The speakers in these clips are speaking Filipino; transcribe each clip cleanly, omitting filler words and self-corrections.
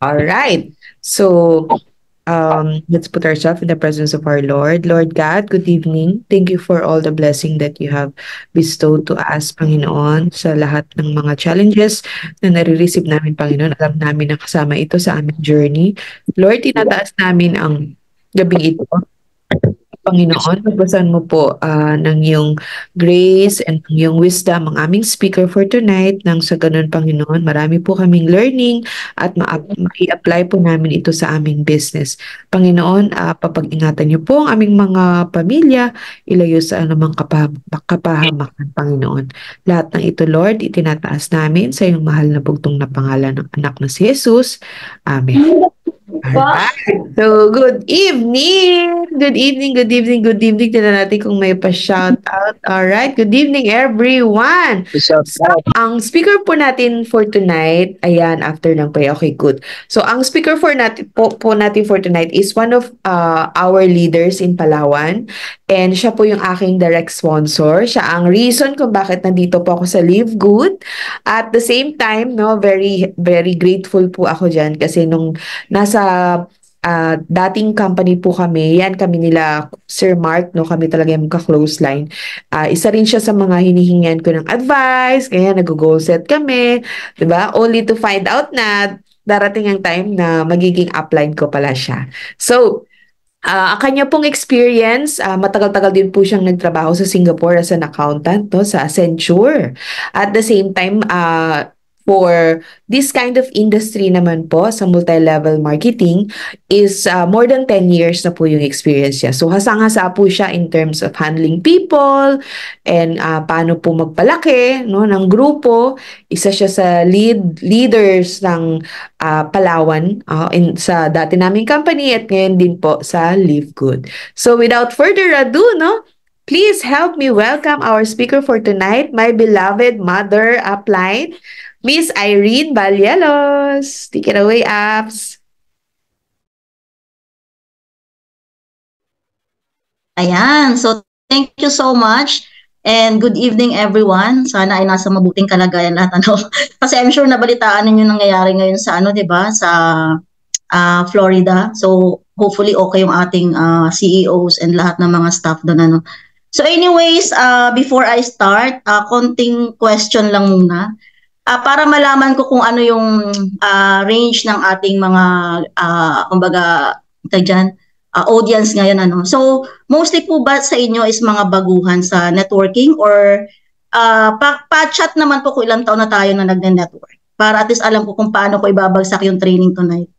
All right. So, let's put ourselves in the presence of our Lord. Lord God, good evening. Thank you for all the blessing that you have bestowed to us, Panginoon, sa lahat ng mga challenges na nare-receive namin, Panginoon. Alam namin na kasama ito sa aming journey. Lord, tinataas namin ang gabing ito, Panginoon, pagbasan mo po ng iyong grace and ng iyong wisdom ang aming speaker for tonight. Nang sa ganun, Panginoon, marami po kaming learning at mai-apply po namin ito sa aming business. Panginoon, papag-ingatan niyo po ang aming mga pamilya, ilayo sa anumang kapahamakan, Panginoon. Lahat ng ito, Lord, itinataas namin sa iyong mahal na bugtong na pangalan ng anak na si Jesus. Amen. Alright. So, good evening! Good evening, good evening, good evening. Tignan natin kung may pa-shout out. Alright, good evening everyone! So, ang speaker po natin for tonight, ayan, after ng prayer. Okay, good. So, ang speaker for natin natin for tonight is one of our leaders in Palawan. And siya po yung aking direct sponsor. Siya ang reason kung bakit nandito po ako sa Live Good. At the same time, no, very, very grateful po ako dyan kasi nung nasa dating company po kami, yan kami nila Sir Mark, no, kami talaga yung ka-close line. Isa rin siya sa mga hinihingan ko ng advice, kaya nag-goal set kami, 'di ba? Only to find out na darating ang time na magiging upline ko pala siya. So, ang kanya pong experience, matagal-tagal din po siyang nagtrabaho sa Singapore as an accountant, no, sa Accenture. At the same time, for this kind of industry naman po sa multi-level marketing is more than 10 years na po yung experience niya. So hasang-hasa po siya in terms of handling people and paano po magpalaki, no, ng grupo. Isa siya sa leaders ng Palawan sa dati naming company at ngayon din po sa Live Good. So without further ado, no, please help me welcome our speaker for tonight, my beloved mother upline, Miss Irene Balielos. Take it away, Apps. Ayan. So, thank you so much. And good evening, everyone. Sana ay nasa mabuting kalagayan lahat. Kasi I'm sure nabalitaan ninyo nangyayari ngayon sa, 'di ba, sa Florida. So, hopefully okay yung ating CEOs and lahat ng mga staff doon. So, anyways, before I start, konting question lang muna. Para malaman ko kung ano yung range ng ating mga kumbaga audience ngayon So mostly po ba sa inyo is mga baguhan sa networking or pa-chat naman po kung ilang taon na tayo na nagne-network para at least alam ko kung paano ko ibabagsak yung training tonight.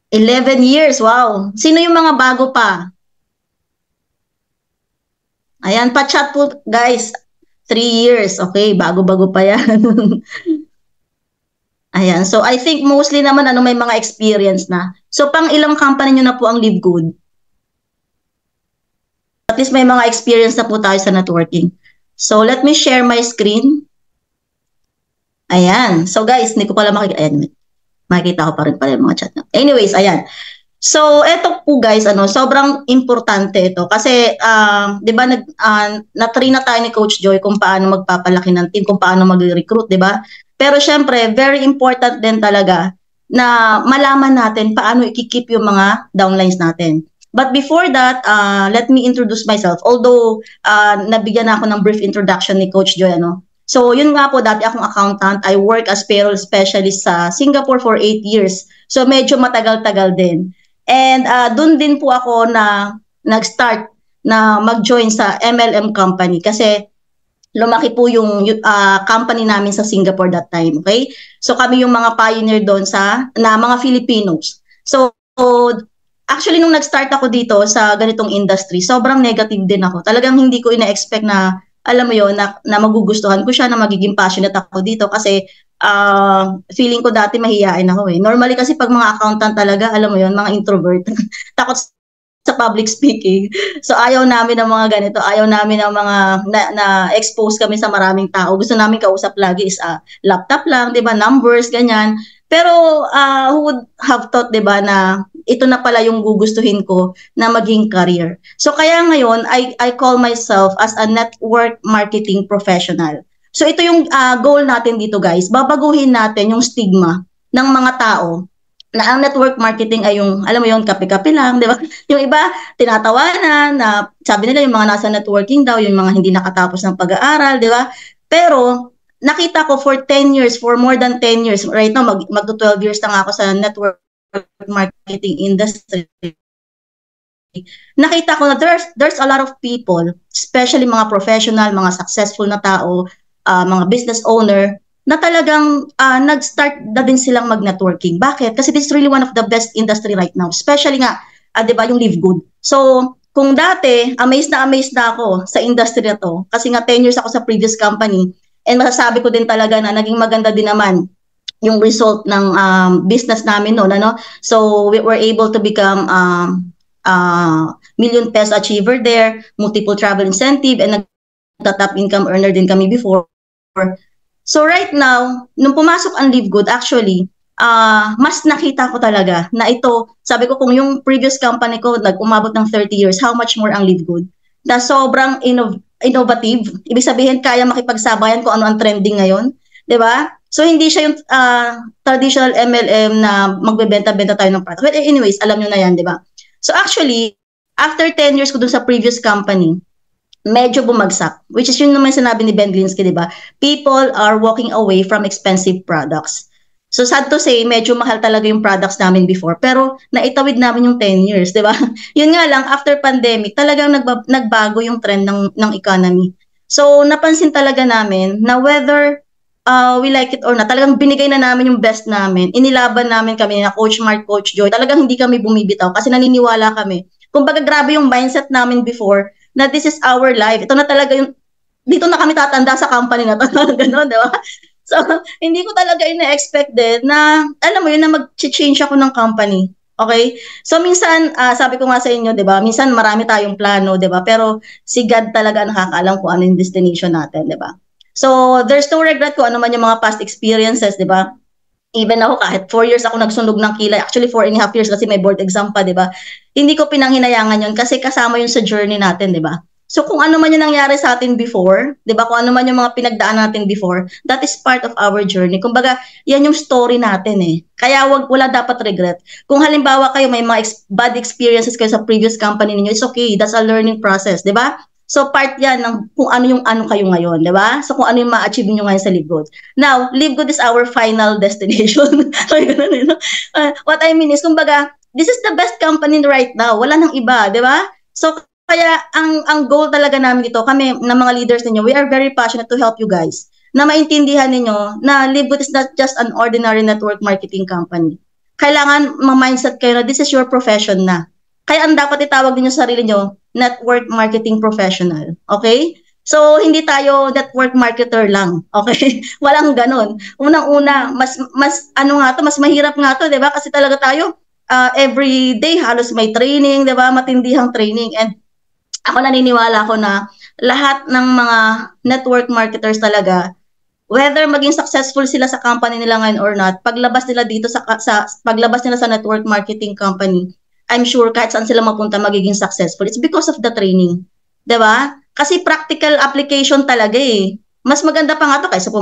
11 years, wow. Sino yung mga bago pa? Ayan, pa-chat po guys. 3 years. Okay, bago-bago pa yan. Ayan. So, I think mostly naman may mga experience na. So, pang ilang company nyo na po ang Live Good? At least may mga experience na po tayo sa networking. So, let me share my screen. Ayan. So, guys, hindi ko pala makikita. Ayan. Makikita ko pa rin pala yung mga chat na. Anyways, ayan. So, eto po guys, sobrang importante ito kasi 'di ba na-train na tayo ni Coach Joy kung paano magpapalaki ng team, kung paano mag-recruit, 'di ba? Pero syempre, very important din talaga na malaman natin paano i-keep yung mga downlines natin. But before that, let me introduce myself. Although nabigyan ako ng brief introduction ni Coach Joy, So, yun nga po, dati akong accountant. I work as payroll specialist sa Singapore for 8 years. So, medyo matagal-tagal din. And doon din po ako na nag-start na mag-join sa MLM company kasi lumaki po yung company namin sa Singapore that time, okay? So kami yung mga pioneer doon na mga Filipinos. So actually nung nag-start ako dito sa ganitong industry, sobrang negative din ako. Talagang hindi ko ina-expect na alam mo yon na magugustuhan ko siya, na magiging passionate ako dito kasi feeling ko dati mahihain ako eh. Normally kasi pag mga accountant talaga, alam mo yon, mga introvert. Takot sa public speaking. So ayaw namin ng mga ganito, ayaw namin ng mga na-expose kami sa maraming tao. Gusto namin kausap lagi is laptop lang, 'di ba? Numbers ganyan. Pero who would have thought, 'di ba, na ito na pala yung gugustuhin ko na maging career. So kaya ngayon I call myself as a network marketing professional. So ito yung goal natin dito guys, babaguhin natin yung stigma ng mga tao na ang network marketing ay yung, alam mo yun, kape-kape lang, di ba? Yung iba, tinatawanan na sabi nila yung mga nasa networking daw, yung mga hindi nakatapos ng pag-aaral, di ba? Pero, nakita ko for 10 years, for more than 10 years, right now, magto 12 years na nga ako sa network marketing industry. Nakita ko na there's a lot of people, especially mga professional, mga successful na tao, mga business owner, na talagang nag-start na din silang mag-networking. Bakit? Kasi this is really one of the best industry right now. Especially nga, di ba, yung Live Good. So, kung dati, amazed na ako sa industry na to, kasi nga 10 years ako sa previous company, and masasabi ko din talaga na naging maganda din naman yung result ng business namin noon, ano? So, we were able to become million peso achiever there, multiple travel incentive, and nagta-top income earner din kami before. So right now, nung pumasok ang Live Good, actually, mas nakita ko talaga na ito, sabi ko kung yung previous company ko nag-umabot ng 30 years, how much more ang Live Good? Na sobrang innovative, ibig sabihin kaya makipagsabayan kung ano ang trending ngayon, 'di ba? So hindi siya yung traditional MLM na magbebenta-benta tayo ng product. But anyways, alam niyo na 'yan, 'di ba? So actually, after 10 years ko dun sa previous company, medyo bumagsak, which is yun naman sinabi ni Ben Glinsky, di ba? People are walking away from expensive products. So sad to say, medyo mahal talaga yung products namin before, pero naitawid namin yung 10 years, di ba? Yun nga lang, after pandemic, talagang nagbago yung trend ng economy. So napansin talaga namin na whether we like it or not, talagang binigay na namin yung best namin. Inilaban namin kami na Coach Mark, Coach Joy. Talagang hindi kami bumibitaw kasi naniniwala kami. Kumbaga grabe yung mindset namin before na this is our life. Ito na talaga yung, dito na kami tatanda sa company na to. Gano'n, di ba? So, hindi ko talaga ina-expect din na, alam mo yun, na mag-change ako ng company. Okay? So, minsan, sabi ko nga sa inyo, di ba? Minsan, marami tayong plano, di ba? Pero, si God talaga nakakaalam kung ano yung destination natin, di ba? So, there's no regret kung ano man yung mga past experiences, di ba? Even ako, kahit 4 years ako nagsunog ng kilay, actually 4.5 years kasi may board exam pa, di ba? Hindi ko pinanghinayangan yun kasi kasama yun sa journey natin, di ba? So kung ano man yung nangyari sa atin before, di ba? Kung ano man yung mga pinagdaan natin before, that is part of our journey. Kumbaga, yan yung story natin eh. Kaya wala dapat regret. Kung halimbawa kayo may mga bad experiences kayo sa previous company niyo, it's okay. That's a learning process, di ba? So part yan ng kung ano yung ano kayo ngayon, di ba? So kung ano yung ma-achieve nyo ngayon sa Live Good. Now, Live Good is our final destination. What I mean is, kumbaga, this is the best company right now. Wala nang iba, di ba? So kaya ang goal talaga namin dito, kami na mga leaders ninyo, we are very passionate to help you guys na maintindihan ninyo na Live Good is not just an ordinary network marketing company. Kailangan ma-mindset kayo na this is your profession na. Kaya ang dapat itawag ninyo sa sarili nyo, network marketing professional. Okay? So, hindi tayo network marketer lang. Okay? Walang ganun. Unang-una, mas mahirap nga to, di ba? Kasi talaga tayo, every day halos may training, di ba? Matindihang training. And ako naniniwala ko na lahat ng mga network marketers talaga, whether maging successful sila sa company nila ngayon or not, paglabas nila dito paglabas nila sa network marketing company, I'm sure kahit saan sila mapunta magiging successful. It's because of the training. 'Di ba? Kasi practical application talaga eh. Mas maganda pa nga to kaysa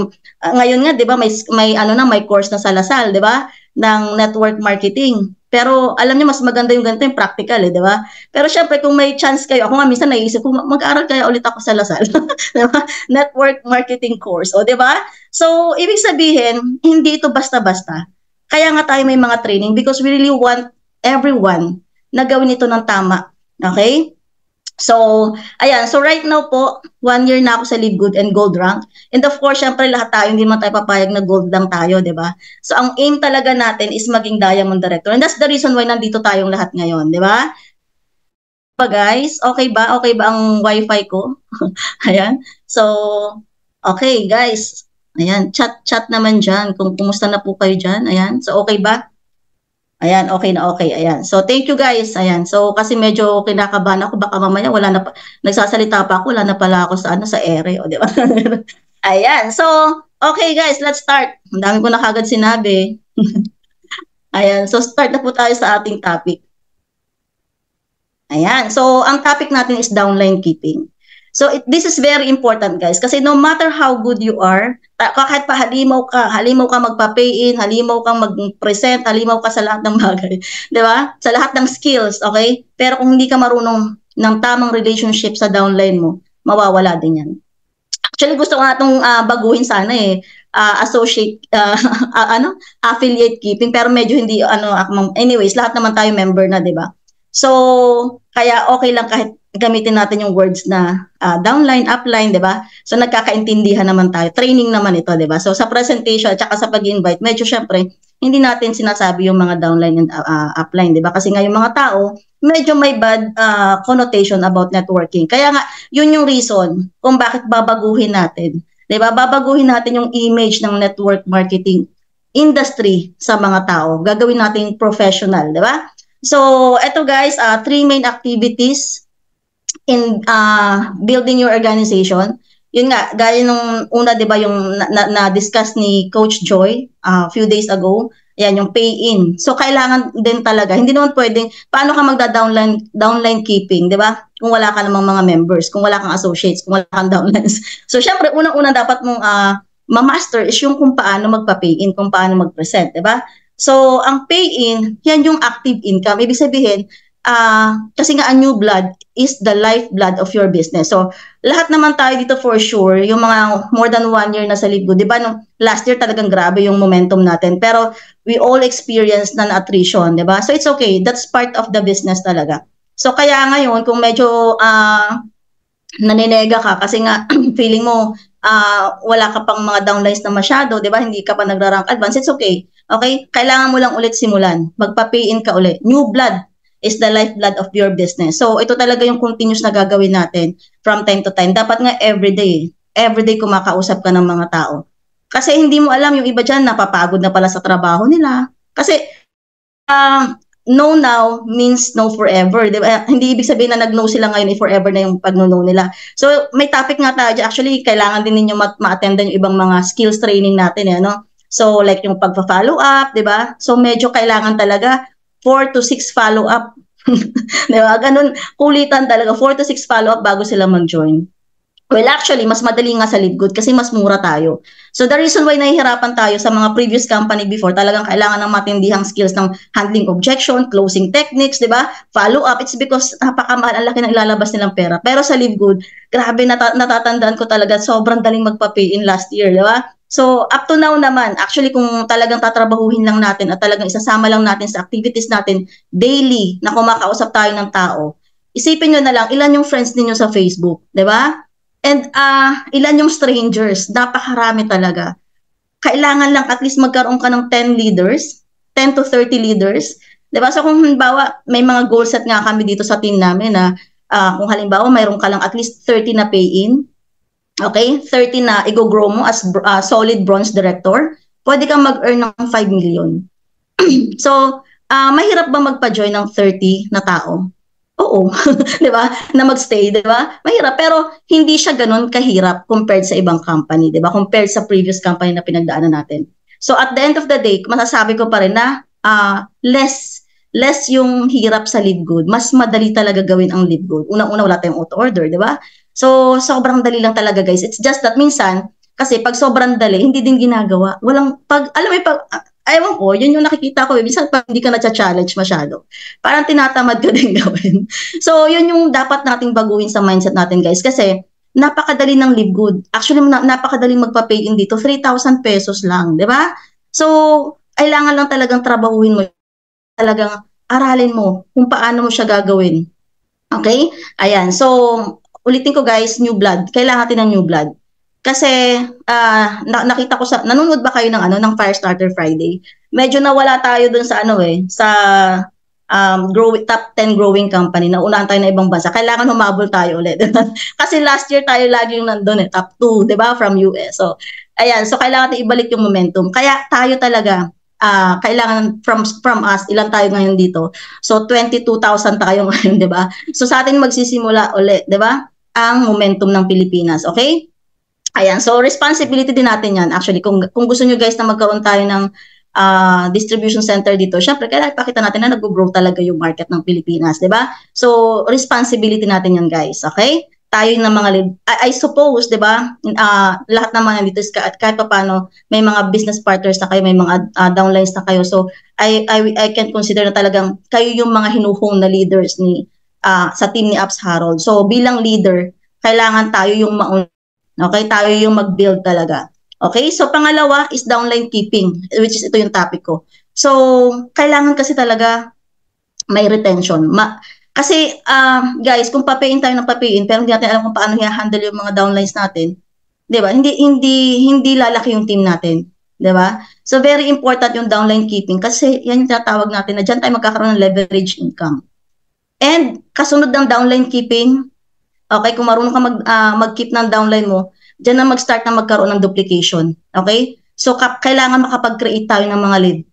ngayon nga 'di ba may course na sa Lasal, 'di ba? Ng network marketing. Pero alam niyo mas maganda yung ganito yung practical eh, 'di ba? Pero syempre kung may chance kayo, ako nga minsan naisip ko mag-aaral kaya ulit ako sa Lasal. 'Di ba? Network marketing course, o 'di ba? So, ibig sabihin, hindi ito basta-basta. Kaya nga tayo may mga training because we really want everyone na gawin ito ng tama. Okay? So, ayan. So, right now po, 1 year na ako sa Live Good and Gold Rank. And of course, syempre lahat tayo, hindi man tayo papayag na gold lang tayo, di ba? So, ang aim talaga natin is maging Diamond Director. And that's the reason why nandito tayong lahat ngayon, di ba? Pa guys, okay ba? Okay ba ang wifi ko? Ayan. So, okay guys. Ayan, chat naman dyan. Kung kumusta na po kayo dyan. Ayan. So, okay ba? Ayan, okay na okay. Ayan. So, thank you guys. Ayan. So, kasi medyo kinakabahan ako. Baka mamaya nagsasalita pa ako. Wala na pala ako sa ere. O, di ba? Ayan. So, okay guys, let's start. Ang dami ko na kagad sinabi. Ayan. So, start na po tayo sa ating topic. Ayan. So, ang topic natin is downline keeping. So this is very important, guys, kasi no matter how good you are, kahit pa halimaw ka magpa-pay in, halimaw kang mag-present, halimaw ka sa lahat ng bagay, 'di ba? Sa lahat ng skills, okay? Pero kung hindi ka marunong ng tamang relationship sa downline mo, mawawala din 'yan. Actually, gusto ko nga itong baguhin sana associate, affiliate keeping, pero medyo hindi, anyways, lahat naman tayo member na, di ba? So, kaya okay lang kahit gamitin natin yung words na downline, upline, di ba? So, nagkakaintindihan naman tayo. Training naman ito, di ba? So, sa presentation at saka sa pag-invite, medyo syempre, hindi natin sinasabi yung mga downline and upline, di ba? Kasi nga yung mga tao, medyo may bad connotation about networking. Kaya nga, yun yung reason kung bakit babaguhin natin. Diba? Babaguhin natin yung image ng network marketing industry sa mga tao. Gagawin natin professional, diba? So, eto guys, 3 main activities in building your organization. Yun nga, gaya nung una, diba, yung na-discuss ni Coach Joy a few days ago, yan, yung pay-in. So, kailangan din talaga, hindi naman pwedeng, paano ka downline keeping, di ba? Kung wala ka namang mga members, kung wala kang associates, kung wala kang downlines. So, syempre, unang-una dapat mong ma-master is yung kung paano magpa-pay-in, kung paano mag-present, di ba? So, ang pay-in, yan yung active income. Ibig sabihin, kasi nga a new blood is the lifeblood of your business. So, lahat naman tayo dito for sure, yung mga more than 1 year na sa Live Good, di ba? No, last year talagang grabe yung momentum natin. Pero we all experience non-attrition, di ba? So, it's okay. That's part of the business talaga. So, kaya ngayon, kung medyo naninega ka kasi nga feeling mo wala ka pang mga downlines na masyado, di ba? Hindi ka pa nagra-rank advance, it's okay. Okay? Kailangan mo lang ulit simulan. Magpa-pay-in ka ulit. New blood is the lifeblood of your business. So, ito talaga yung continuous na gagawin natin from time to time. Dapat nga everyday kumakausap ka ng mga tao. Kasi hindi mo alam, yung iba dyan, napapagod na pala sa trabaho nila. Kasi, no now means no forever. Diba? Hindi ibig sabihin na nag-no sila ngayon, forever na yung pag-no nila. So, may topic nga tayo. Actually, kailangan din ninyo ma-attendan yung ibang mga skills training natin. No? So, like yung pagpa-follow up, diba? So, medyo kailangan talaga 4 to 6 follow-up. Diba? Ganun, kulitan talaga. 4 to 6 follow-up bago sila mag-join. Well, actually, mas madali nga sa Live Good kasi mas mura tayo. So, the reason why nahihirapan tayo sa mga previous company before, talagang kailangan ng matindihang skills ng handling objection, closing techniques, di ba? Follow-up, it's because napakamahal, ang laki ng ilalabas nilang pera. Pero sa Live Good, grabe, natatandaan ko talaga, sobrang daling magpa-pay in last year, di ba? So, up to now naman, actually kung talagang tatrabahuhin lang natin at talagang isasama lang natin sa activities natin daily na kumakausap tayo ng tao, isipin nyo na lang, ilan yung friends ninyo sa Facebook, di ba? And ilan yung strangers, napakarami talaga. Kailangan lang at least magkaroon ka ng 10 leaders, 10 to 30 leaders. Di ba? So kung halimbawa, may mga goal set nga kami dito sa team namin na kung halimbawa mayroon ka lang at least 30 na pay-in, okay, 30 na i-grow mo as solid bronze director, pwede kang mag-earn ng 5 million. So, mahirap ba magpa-join ng 30 na tao? Oo, 'di ba? Na magstay, 'di ba? Mahirap pero hindi siya ganoon kahirap compared sa ibang company, 'di ba? Compared sa previous company na pinagdaanan natin. So at the end of the day, masasabi ko pa rin na less yung hirap sa Live Good. Mas madali talaga gawin ang Live Good. Unang-una wala tayong auto order, 'di ba? So sobrang dali lang talaga, guys. It's just that minsan kasi pag sobrang dali, hindi din ginagawa. Walang alam mo ewan ko, yun yung nakikita ko. Minsan pag hindi ka na-challenge masyado, parang tinatamad ka din gawin. So, yun yung dapat nating baguhin sa mindset natin, guys. Kasi, napakadali ng Live Good. Actually, napakadali magpa-pay in dito. 3,000 pesos lang, di ba? So, kailangan lang talagang trabahuin mo. Talagang aralin mo kung paano mo siya gagawin. Okay? Ayan. So, ulitin ko, guys, new blood. Kailangan natin ng new blood. Kasi nakita ko sa nanonood ba kayo ng Firestarter Friday? Medyo nawala tayo dun sa sa top 10 growing company. Naunahan tayo na ibang bansa. Kailangan humabol tayo ulit. Kasi last year tayo laging nandun top 2, 'di ba, from US. So ayan, so kailangan natin ibalik yung momentum. Kaya tayo talaga kailangan from us, ilan tayo ngayon dito? So 22,000 tayo ngayon, 'di ba? So sa atin magsisimula ulit, 'di ba? Ang momentum ng Pilipinas, okay? Ayan, so responsibility din natin yan. Actually, kung gusto nyo guys na magkaroon tayo ng distribution center dito, syempre, kailangan ipakita natin na nag-grow talaga yung market ng Pilipinas, di ba? So, responsibility natin yan guys, okay? tayo ng mga lead. I suppose, di ba, lahat naman nandito is kahit pa paano, may mga business partners na kayo, may mga downlines na kayo. So, I can consider na talagang kayo yung mga hinuhong na leaders sa team ni Apps Harold. So, bilang leader, kailangan tayo yung okay, tayo yung mag-build talaga. Okay, so pangalawa is downline keeping, which is ito yung topic ko. So, kailangan kasi talaga may retention. Kasi, guys, kung papayin tayo ng papayin, pero hindi natin alam kung paano i-handle yung mga downlines natin, di ba? Hindi lalaki yung team natin. Di ba? So, very important yung downline keeping kasi yan yung tinatawag natin na dyan tayo magkakaroon ng leverage income. And, kasunod ng downline keeping, okay, kung marunong ka mag-keep ng downline mo, dyan na mag-start na magkaroon ng duplication. Okay? So, kailangan makapag-create tayo ng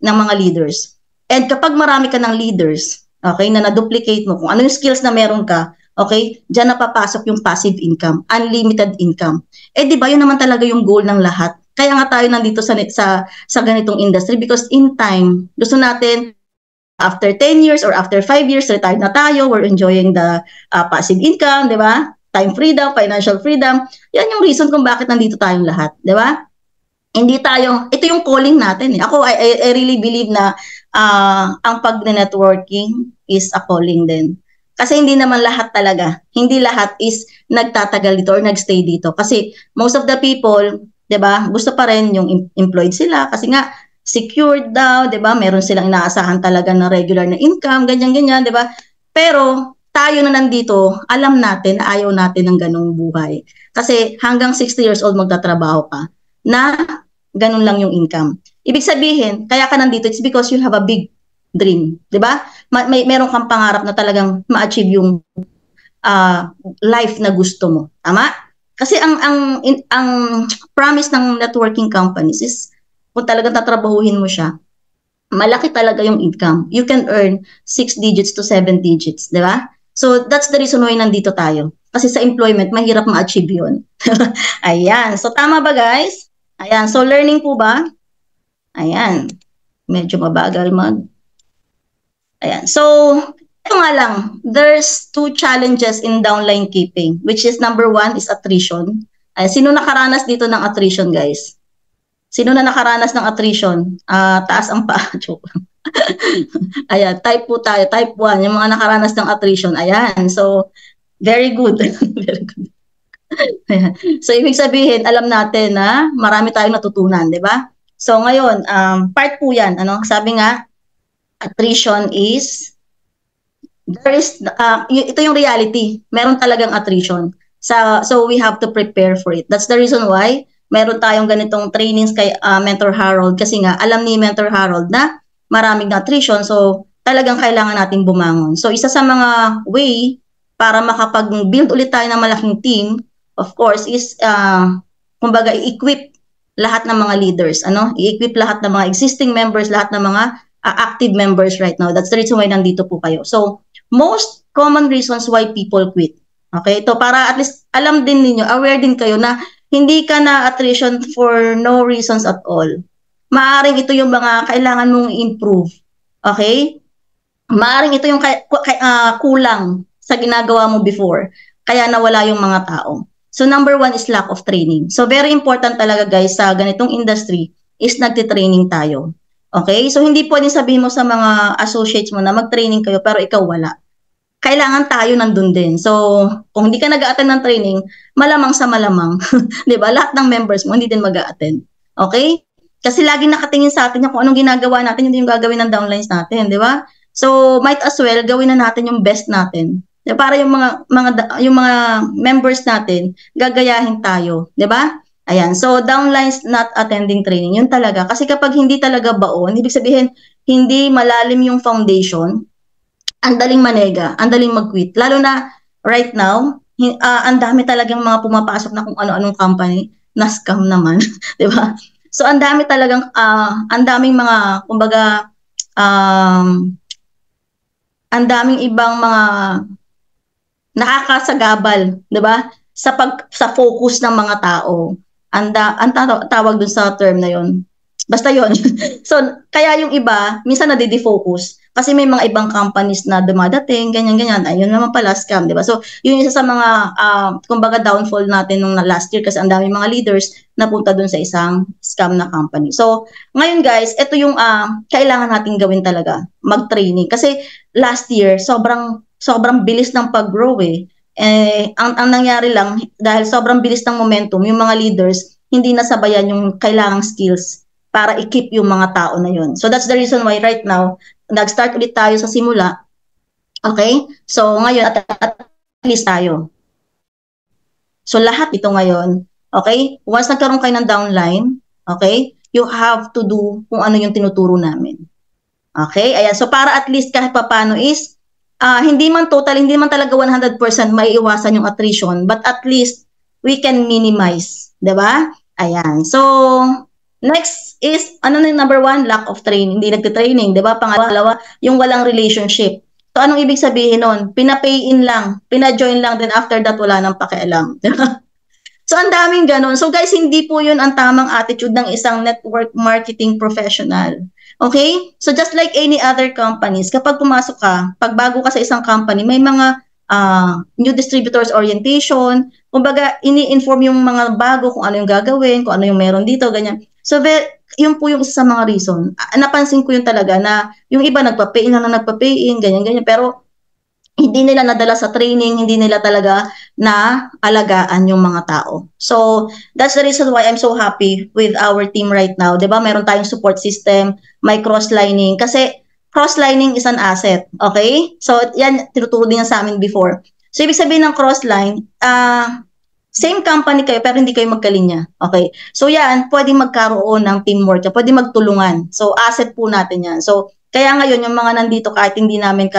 mga leaders. And kapag marami ka ng leaders, okay, na na-duplicate mo, kung ano yung skills na meron ka, okay, dyan na papasok yung passive income, unlimited income. Di ba, yun naman talaga yung goal ng lahat. Kaya nga tayo nandito sa ganitong industry because in time, gusto natin, after 10 years or after 5 years, retired na tayo, we're enjoying the passive income, di ba? Time freedom, financial freedom. Yan yung reason kung bakit nandito tayong lahat, di ba? Ito yung calling natin. Ako, I really believe na ang pag-networking is a calling din. Kasi hindi naman lahat talaga, hindi lahat is nagtatagal dito or nagstay dito. Kasi most of the people, 'di ba, gusto pa rin yung employed sila kasi nga secured daw, 'di ba? Meron silang inaasahan talaga na regular na income, ganyan-ganyan, 'di ba? Pero tayo na nandito, alam natin na ayaw natin ng ganung buhay. Kasi hanggang 60 years old magtatrabaho ka na ganun lang yung income. Ibig sabihin, kaya ka nandito, it's because you have a big dream, 'di ba? Meron kang pangarap na talagang ma-achieve yung life na gusto mo. Tama? Kasi ang promise ng networking companies is kung talagang tatrabahuhin mo siya, malaki talaga yung income. You can earn 6 digits to 7 digits, 'di ba? So that's the reason why nandito tayo. Kasi sa employment, mahirap ma-achieve 'yun. Ayan. So tama ba, guys? Ayan. So learning po ba? Ayan. Medyo mabagal Ayan. So, ito nga lang. There's 2 challenges in downline keeping, which is number 1 is attrition. Sino nakaranas dito ng attrition, guys? Sino na nakaranas ng attrition? Taas ang paa. Ayan. Type po tayo. Type 1. Yung mga nakaranas ng attrition. Ayan. So, very good. Very good. Ayan. So, ibig sabihin, alam natin na marami tayong natutunan, di ba? So, ngayon, part po yan. Sabi nga, attrition is, ito yung reality. Meron talagang attrition. So, we have to prepare for it. That's the reason why meron tayong ganitong trainings kay Mentor Harold kasi nga, alam ni Mentor Harold na maraming attrition. So, talagang kailangan natin bumangon. So, isa sa mga way para makapag-build ulit tayo ng malaking team, of course, is, kumbaga, i-equip lahat ng mga leaders, i-equip lahat ng mga existing members, lahat ng mga active members right now. That's the reason why nandito po kayo. So, most common reasons why people quit. Okay? Ito, para at least alam din ninyo, aware din kayo na hindi ka na attrition for no reasons at all. Maaring ito yung mga kailangan mong improve. Okay? Maaring ito yung kulang sa ginagawa mo before. Kaya nawala yung mga tao. So, number 1 is lack of training. So, very important talaga, guys, sa ganitong industry is nagtitraining tayo. Okay? So, hindi pwedeng sabihin mo sa mga associates mo na mag-training kayo pero ikaw wala. Kailangan tayo nandun din. So, kung hindi ka nag-a-attend ng training, malamang sa malamang. Diba? Lahat ng members mo hindi din mag-a-attend. Okay? Kasi lagi nakatingin sa atin kung anong ginagawa natin, hindi yung gagawin ng downlines natin. Diba? So, might as well, gawin na natin yung best natin. Diba? Para yung mga members natin, gagayahin tayo. Diba? Ayan. So, downlines not attending training. Yun talaga. Kasi kapag hindi talaga baon, ibig sabihin, hindi malalim yung foundation, ang daling manega, ang daling mag-quit. Lalo na right now, ang dami talagang mga pumapasok na kung ano-anong company, na scam naman. Diba? So, ang dami talagang, ang daming mga, kumbaga, ang daming ibang mga nakakasagabal, diba? Sa focus ng mga tao. Ang tawag dun sa term na yon. Basta yon. So, kaya yung iba, minsan nadidefocus. Kasi may mga ibang companies na dumadating, ganyan-ganyan, ayun naman pala, scam, di ba? So, yun isa sa mga, kumbaga, downfall natin nung last year kasi ang dami mga leaders na punta dun sa isang scam na company. So, ngayon guys, ito yung kailangan natin gawin talaga, mag-training. Kasi last year, sobrang bilis ng pag-grow eh. Ang nangyari lang, dahil sobrang bilis ng momentum, yung mga leaders, hindi nasabayan yung kailangang skills para i-keep yung mga tao na yun. So that's the reason why right now, nag-start ulit tayo sa simula. Okay? So ngayon, at least tayo. So lahat ito ngayon, okay? Once nagkaroon kayo ng downline, okay? You have to do kung ano yung tinuturo namin. Okay? Ayan. So para at least kahit papano is, hindi man talaga 100% maiiwasan yung attrition, but at least we can minimize. Diba? Ayan. So, next is, ano na yung number 1? Lack of training. Hindi nagtitraining. Diba? Pangalawa, yung walang relationship. So, anong ibig sabihin nun? Pina-pay in lang. Pina-join lang. Then after that, wala nang pakialam. Diba? So, ang daming ganun. So, guys, hindi po yun ang tamang attitude ng isang network marketing professional. Okay? So, just like any other companies, kapag pumasok ka, pag bago ka sa isang company, may mga new distributors orientation, kumbaga, ini-inform yung mga bago kung ano yung gagawin, kung ano yung meron dito, ganyan. So, yun po yung isa sa mga reason. Napansin ko yun talaga na yung iba nagpa-pay in lang na nagpa-pay in, ganyan-ganyan. Pero, hindi nila nadala sa training, hindi nila talaga na alagaan yung mga tao. So, that's the reason why I'm so happy with our team right now. 'Di ba? Meron tayong support system, may cross-lining. Kasi, cross-lining is an asset. Okay? So, yan, tinuturo din yan sa amin before. So, ibig sabihin ng cross-line, same company kayo pero hindi kayo magkalinya. Okay? So, yan, pwedeng magkaroon ng teamwork. Pwedeng magtulungan. So, asset po natin yan. So, kaya ngayon, yung mga nandito kahit hindi namin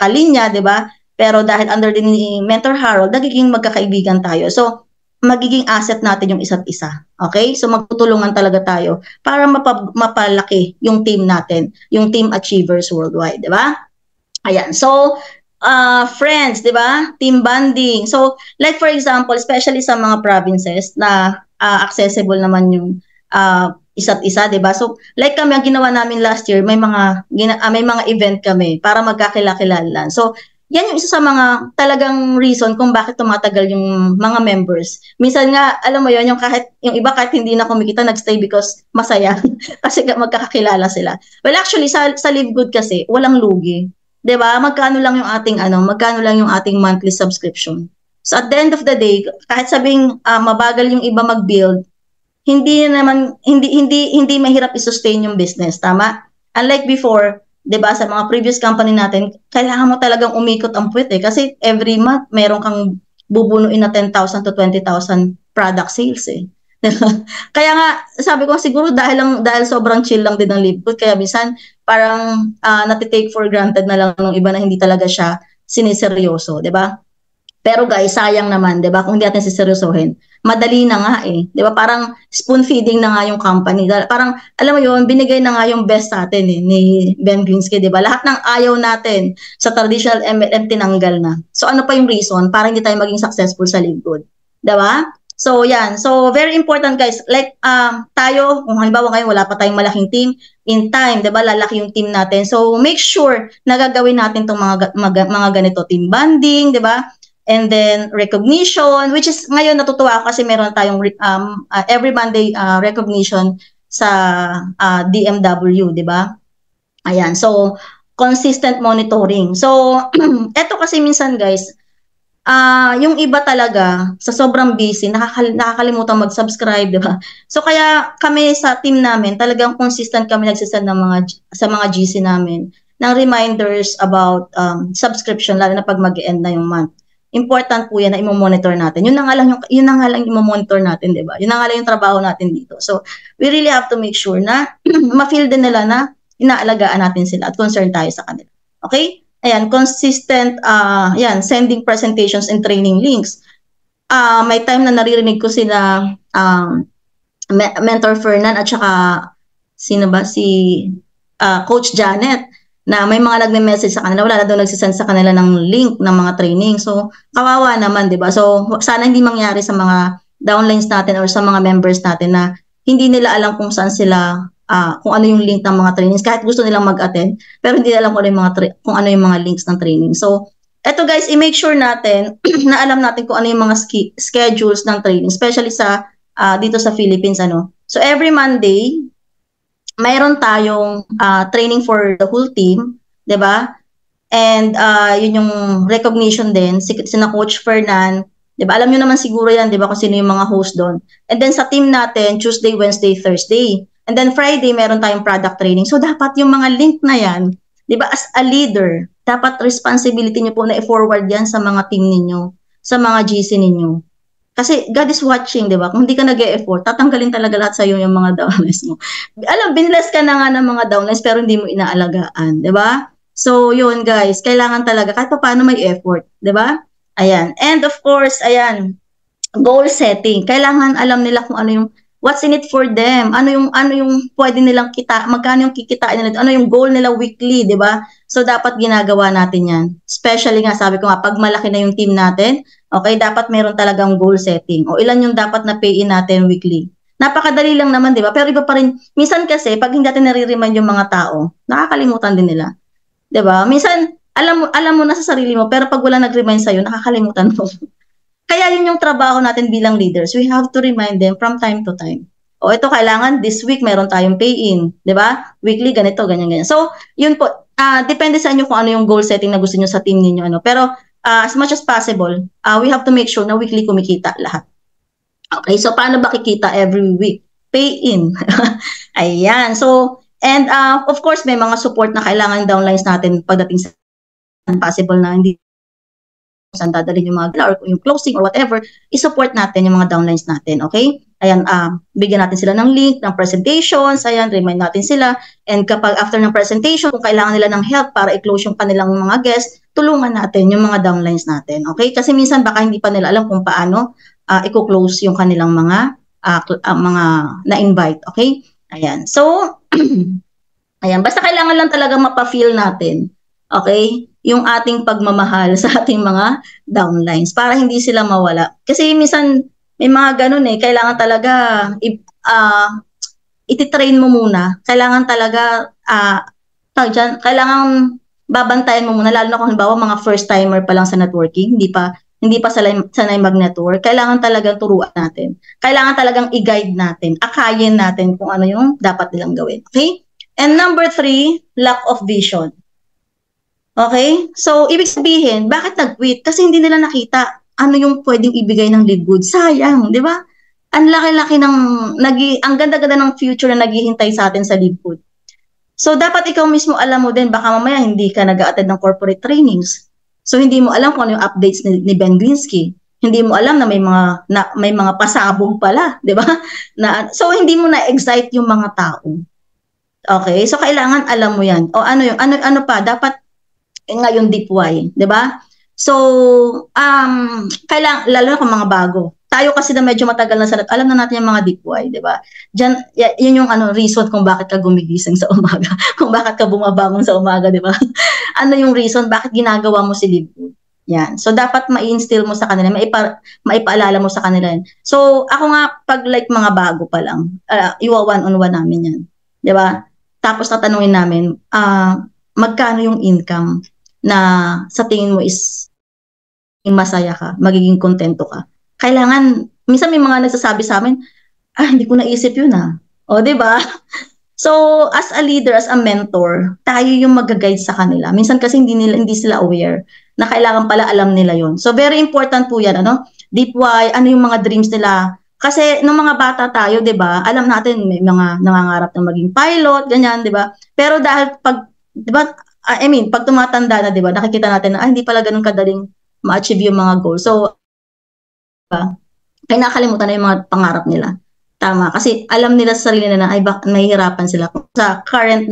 kalinya, di ba? Pero dahil under din ni Mentor Harold, nagiging magkakaibigan tayo. So, magiging asset natin yung isa't isa. Okay? So, magtutulungan talaga tayo para mapalaki yung team natin, yung Team Achievers Worldwide, di ba? Ayan. So, friends, di ba? Team bonding. So, like for example, especially sa mga provinces na accessible naman yung isa't isa, 'di ba? So, like kami ang ginawa namin last year, may mga event kami para magkakilakilalan. So, yan yung isa sa mga talagang reason kung bakit tumatagal yung mga members. Minsan nga, alam mo yon, yung iba kahit hindi na kumikita, nagstay because masaya kasi magkakakilala sila. Well, actually sa Live Good kasi walang lugi. 'Di ba? Magkano lang yung ating monthly subscription. So, at the end of the day, kahit sabing mabagal yung iba mag-build, hindi mahirap i-sustain yung business, tama? Unlike before, 'di ba, sa mga previous company natin, kailangan mo talagang umikot ang puwet kasi every month meron kang bubunuin na 10,000 to 20,000 product sales eh. Kaya nga sabi ko siguro dahil sobrang chill lang din ng Live Good, kaya minsan parang nati-take for granted na lang ng iba na hindi talaga siya siniseryoso, 'di ba? Pero guys, sayang naman, 'di ba? Kung hindi natin siseryosohin, madali na nga eh. 'Di ba? Parang spoon feeding na nga yung company. Parang alam mo 'yun, binigay na nga yung best sa atin eh, ni Ben Greenski, 'di ba? Lahat ng ayaw natin sa traditional MLM tinanggal na. So ano pa yung reason para hindi tayo maging successful sa Live Good? 'Di ba? So yan. So very important guys. Like tayo, kung halimbawa ngayon wala pa tayong malaking team, in time, 'di ba? Lalaki yung team natin. So make sure na gagawin natin tong mga ganito, team bonding, 'di ba? And then recognition, which is ngayon natutuwa ako kasi meron tayong every Monday recognition sa DMW, 'di ba? Ayan. So consistent monitoring. So eto kasi minsan guys, yung iba talaga sa sobrang busy nakakalimutan mag-subscribe, 'di ba? So kaya kami sa team namin, talagang consistent kami nagsisend ng sa mga GC namin ng reminders about subscription, lalo na pag mag-end na yung month. Important po yan na i-monitor natin. Yun na nga lang i-monitor natin, 'di ba? Yun na nga lang yung trabaho natin dito. So, we really have to make sure na ma-feel din nila na inaalagaan natin sila at concerned tayo sa kanila. Okay? Ayan, consistent sending presentations and training links. May time na naririnig ko sila Mentor Fernan at saka sino ba si Coach Janet na may mga nagme-message sa kanila, wala na daw nagsisend sa kanila ng link ng mga training. So, kawawa naman, 'di ba? So, sana hindi mangyari sa mga downlines natin or sa mga members natin na hindi nila alam kung saan sila kung ano yung link ng mga trainings, kahit gusto nilang mag-attend, pero hindi alam kung ano yung kung ano yung mga links ng training. So, eto guys, i-make sure natin na alam natin kung ano yung mga schedules ng training, especially sa dito sa Philippines, ano. So, every Monday, mayroon tayong training for the whole team, 'di ba? And yun yung recognition din, sina Coach Fernan, 'di ba? Alam niyo naman siguro yan, 'di ba, kung sino yung mga host doon. And then sa team natin, Tuesday, Wednesday, Thursday. And then Friday, meron tayong product training. So dapat yung mga link na yan, 'di ba, as a leader, dapat responsibility niyo po na i-forward yan sa mga team ninyo, sa mga GC ninyo. Kasi God is watching, di ba? Kung hindi ka nag-e-effort, tatanggalin talaga lahat sa'yo yung mga downlines mo. Alam, binless ka na nga ng mga downlines pero hindi mo inaalagaan, di ba? So, yun guys, kailangan talaga kahit pa paano may effort, di ba? Ayan. And of course, ayan, goal setting. Kailangan alam nila kung ano yung what's in it for them. Ano yung pwede nilang magkano yung kikitain nila, ano yung goal nila weekly, di ba? So, dapat ginagawa natin yan. Especially nga, sabi ko nga, pag malaki na yung team natin, okay, dapat meron talagang goal setting. O ilan yung dapat na pay-in natin weekly. Napakadali lang naman, di ba? Pero iba pa rin, minsan kasi, pag hindi natin nare-remind yung mga tao, nakakalimutan din nila. Di ba? Minsan, alam mo na sa sarili mo, pero pag wala nag-remind sa'yo, nakakalimutan mo. Kaya yun yung trabaho natin bilang leaders. We have to remind them from time to time. O ito, kailangan this week meron tayong pay-in. Di ba? Weekly, ganito, ganyan. So, yun po. Depende sa inyo kung ano yung goal setting na gusto nyo sa team ninyo. Ano. Pero, as much as possible, we have to make sure na weekly kumikita lahat. Okay, so paano ba kikita every week? Pay-in. Ayan. So, and of course, may mga support na kailangan downlines natin pagdating sa possible na hindi saan dadalhin yung mga or yung closing or whatever, i-support natin yung mga downlines natin, okay? Ayan, bigyan natin sila ng link, ng presentations, ayan, remind natin sila, and kapag after ng presentation, kung kailangan nila ng help para i-close yung kanilang mga guests, tulungan natin yung mga downlines natin, okay? Kasi minsan baka hindi pa nila alam kung paano i-close yung kanilang mga na-invite, okay? Ayan, so, ayan, basta kailangan lang talaga mapa-feel natin, okay, yung ating pagmamahal sa ating mga downlines para hindi sila mawala. Kasi minsan may mga ganun kailangan talaga ititrain mo muna. Kailangan talaga kailangan babantayan mo muna, lalo na kung halimbawa mga first timer pa lang sa networking, hindi pa sanay mag-network. Kailangan talagang turuan natin. Kailangan talagang i-guide natin, akayin natin kung ano yung dapat nilang gawin. Okay? And number 3, lack of vision. Okay? So, ibig sabihin, bakit nag-quit? Kasi hindi nila nakita ano yung pwedeng ibigay ng LiveGood. Sayang, di ba? Ang laki-laki ang ganda-ganda ng future na naghihintay sa atin sa LiveGood. So, dapat ikaw mismo alam mo din, baka mamaya hindi ka nag-a-attend ng corporate trainings. So, hindi mo alam kung ano yung updates ni Ben Glinsky. Hindi mo alam na may mga pasabog pala, di ba? So, hindi mo na-excite yung mga tao. Okay? So, kailangan alam mo yan. O ano pa, dapat ngayon deep why, 'di ba? So, kailangan lalo na kung mga bago. Tayo kasi na medyo matagal na sa alam na natin yung mga deep why, 'di ba? Diyan yun yung reason kung bakit ka gumigising sa umaga, kung bakit ka bumabangon sa umaga, 'di ba? Ano yung reason bakit ginagawa mo si LiveGood? Yan. So dapat ma-instill mo sa kanila, maipaalala mo sa kanila yan. So ako nga pag like mga bago pa lang, iwa one-on-one namin yan. 'Di ba? Tapos tatanungin namin, magkano yung income na sa tingin mo is masaya ka, magiging kontento ka. Kailangan, minsan may mga nagsasabi sa amin, hindi ko naisip yun O, di ba? So, as a leader, as a mentor, tayo yung mag-guide sa kanila. Minsan kasi hindi sila aware na kailangan pala alam nila yon. So, very important po yan, Deep why, ano yung mga dreams nila. Kasi nung mga bata tayo, di ba, alam natin may mga nangangarap na maging pilot, ganyan, di ba? Pero dahil di ba, pag tumatanda na, di ba, nakikita natin na hindi pala ganun kadaling ma-achieve yung mga goals. So, diba, ay nakalimutan na yung mga pangarap nila. Tama. Kasi alam nila sa sarili nila na mahihirapan sila sa current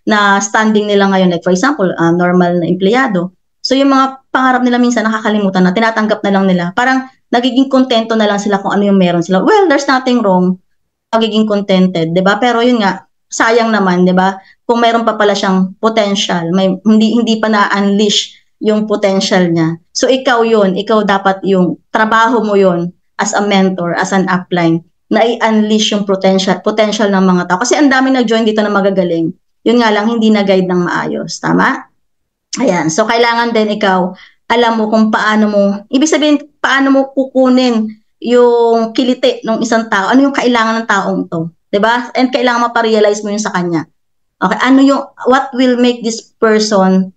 na standing nila ngayon. Like for example, normal na empleyado. So, yung mga pangarap nila minsan nakakalimutan na, tinatanggap na lang nila. Parang nagiging kontento na lang sila kung ano yung meron sila. Well, there's nothing wrong magiging contented, di ba? Pero yun nga, sayang naman, di ba? Kung mayroon pa pala siyang potential, hindi pa na-unleash yung potential niya. So ikaw dapat yung trabaho mo yun as a mentor, as an upline, na i-unleash yung potential ng mga tao. Kasi ang dami nag-join dito na magagaling. Yun nga lang, hindi na-guide ng maayos. Tama? Ayan. So, kailangan din ikaw, alam mo kung paano mo, ibig sabihin, paano mo kukunin yung kiliti ng isang tao. Ano yung kailangan ng taong to? 'Di ba? And kailangan maparealize mo yun sa kanya. Okay, ano yung, what will make this person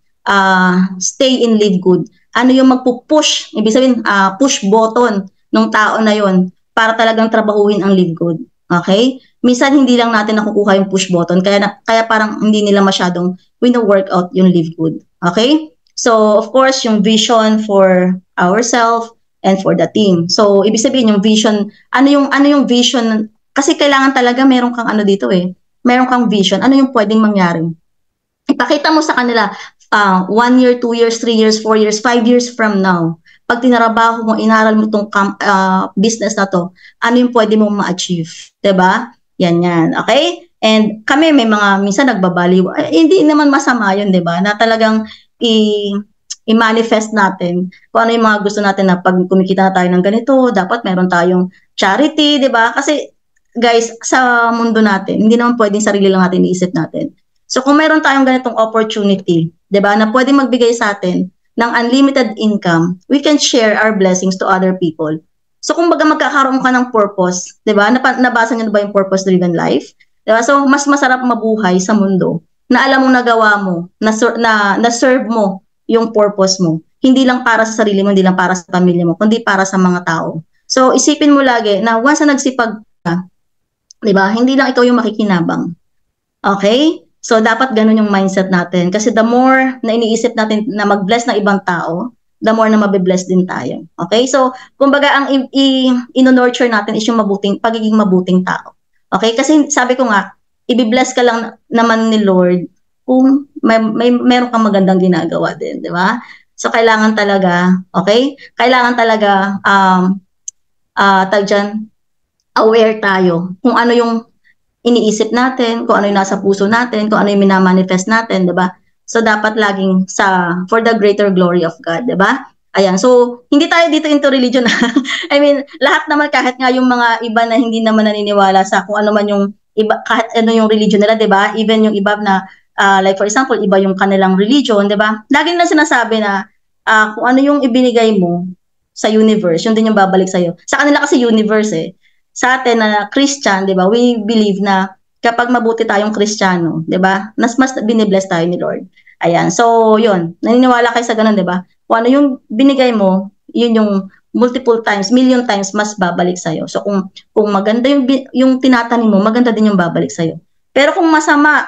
stay in live good? Ano yung magpupush, ibig sabihin, push button ng tao na yon para talagang trabahuhin ang live good. Okay? Minsan hindi lang natin nakukuha yung push button, kaya parang hindi nila masyadong wino-work out yung live good. Okay? So, of course, yung vision for ourselves and for the team. So, ibig sabihin yung vision, ano yung vision, kasi kailangan talaga meron kang ano dito meron kang vision. Ano yung pwedeng mangyari? Ipakita mo sa kanila 1 year, 2 years, 3 years, 4 years, 5 years from now. Pag tinarabaho mo, inaral mo itong business na to, ano yung pwede mong ma-achieve? 'Di ba? Yan. Okay? And kami may mga minsan nagbabaliw. Hindi naman masama 'yun, 'di ba? Na talagang i-manifest natin kung ano yung mga gusto natin na pag kumikita na tayo ng ganito, dapat meron tayong charity, 'di ba? Kasi guys, sa mundo natin, hindi naman pwedeng sarili lang natin iisip natin. So kung meron tayong ganitong opportunity, 'di ba, na pwedeng magbigay sa atin ng unlimited income, we can share our blessings to other people. So kung baga magkakaroon ka ng purpose, 'di ba? Nabasa niyo na ba yung purpose-driven life? 'Di ba? So mas masarap mabuhay sa mundo na alam mong nagawa mo, na serve mo yung purpose mo. Hindi lang para sa sarili mo, hindi lang para sa pamilya mo, kundi para sa mga tao. So isipin mo lagi na once na nagsipag ka, 'di ba? Hindi lang ikaw yung makikinabang. Okay? So dapat ganun yung mindset natin kasi the more na iniisip natin na mag-bless ng ibang tao, the more na mabe-bless din tayo. Okay? So kumbaga ang ino-nurture natin is yung pagiging mabuting tao. Okay? Kasi sabi ko nga, i-bless ka lang naman ni Lord kung meron kang magandang ginagawa din, 'di ba? So kailangan talaga, okay? Kailangan talaga aware tayo kung ano yung iniisip natin, kung ano yung nasa puso natin, kung ano yung minamanifest natin, 'di ba? So dapat laging for the greater glory of God, 'di ba? Ayan. So hindi tayo dito into religion. I mean, lahat naman kahit nga yung mga iba na hindi naman naniniwala sa kung ano man yung iba, kahit ano yung religion nila, 'di ba? Even yung iba na like for example, iba yung kanilang religion, 'di ba? Laging na sinasabi na kung ano yung ibinigay mo sa universe, yun din yung babalik sa iyo. Sa kanila kasi universe sa atin na Christian, 'di ba? We believe na kapag mabuti tayong Kristiyano, 'di ba? Mas binibless tayo ni Lord. Ayan. So, 'yun. Naniniwala kayo sa ganun, 'di ba? Kung ano yung binigay mo, 'yun yung multiple times, million times mas babalik sa iyo. So kung maganda yung tinatanim mo, maganda din yung babalik sa iyo. Pero kung masama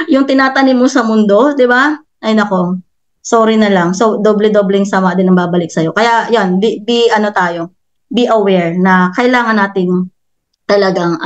yung tinatanim mo sa mundo, 'di ba? Ay nako. Sorry na lang. So doble-dobleng sama din ang babalik sa iyo. Kaya 'yan, be aware na kailangan nating talagang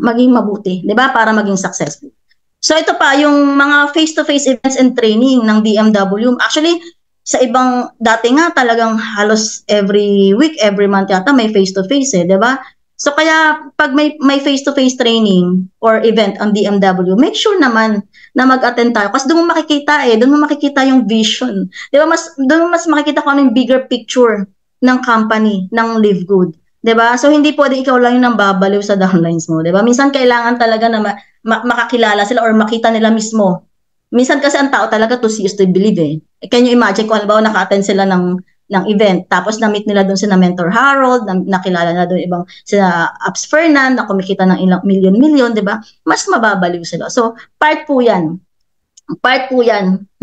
maging mabuti, 'di ba? Para maging successful. So ito pa yung mga face-to-face events and training ng DMW. Actually, sa ibang dati nga talagang halos every week, every month yata may face-to-face 'di ba? So kaya pag may face-to-face training or event ang DMW, make sure naman na mag-attend tayo kasi doon mo makikita yung vision. 'Di ba? Doon mo mas makikita kung ano yung bigger picture ng company, ng Live Good. 'Di ba? So hindi pwedeng ikaw lang yung nambabaliw sa downlines mo, 'di ba? Minsan kailangan talaga na makakilala sila or makita nila mismo. Minsan kasi ang tao talaga to see is to believe Can you imagine kung halimbawa naka-attend sila ng event tapos na-meet nila doon sina Mentor Harold, nakilala na doon ibang sina Abs Fernan na kumikita ng ilang milyon-milyon, 'di ba? Mas mababaliw sila. So part po 'yan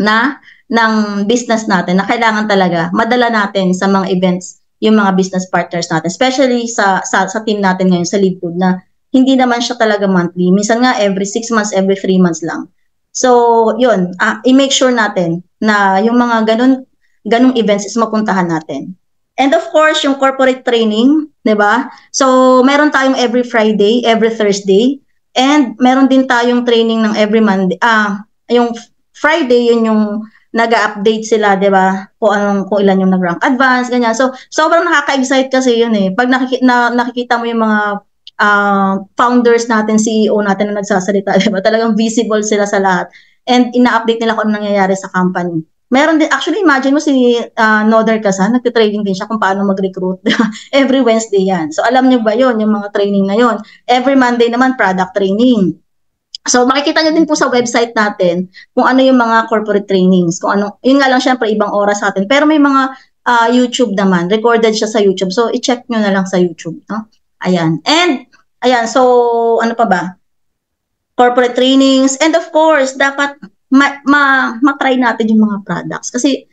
na ng business natin na kailangan talaga madala natin sa mga events yung mga business partners natin, especially sa team natin ngayon sa Live Good na hindi naman siya talaga monthly. Minsan nga every 6 months, every 3 months lang. So, yun, i-make sure natin na yung mga ganung events is mapuntahan natin. And of course, yung corporate training, 'di ba? So, meron tayong every Friday, every Thursday, and meron din tayong training ng every Monday. Yung Friday, yun yung nag-update sila, 'di ba? Kung ilan yung nag-rank advance, ganyan. So, sobrang nakaka-excite kasi yun Pag nakikita mo yung mga founders natin, CEO natin na nagsasalita, 'di ba? Talagang visible sila sa lahat. And ina-update nila kung ano nangyayari sa company. Meron din, actually, imagine mo si Noder Kasan, nagtitraining din siya kung paano mag-recruit. Every Wednesday yan. So, alam niyo ba yon yung mga training na yon? Every Monday naman, product training. So, makikita nyo din po sa website natin kung ano yung mga corporate trainings. Kung ano, yun nga lang syempre, ibang oras sa atin. Pero may mga YouTube naman. Recorded siya sa YouTube. So, i-check nyo na lang sa YouTube. No? Ayan. And, ayan. So, ano pa ba? Corporate trainings. And of course, dapat ma-try natin yung mga products. Kasi,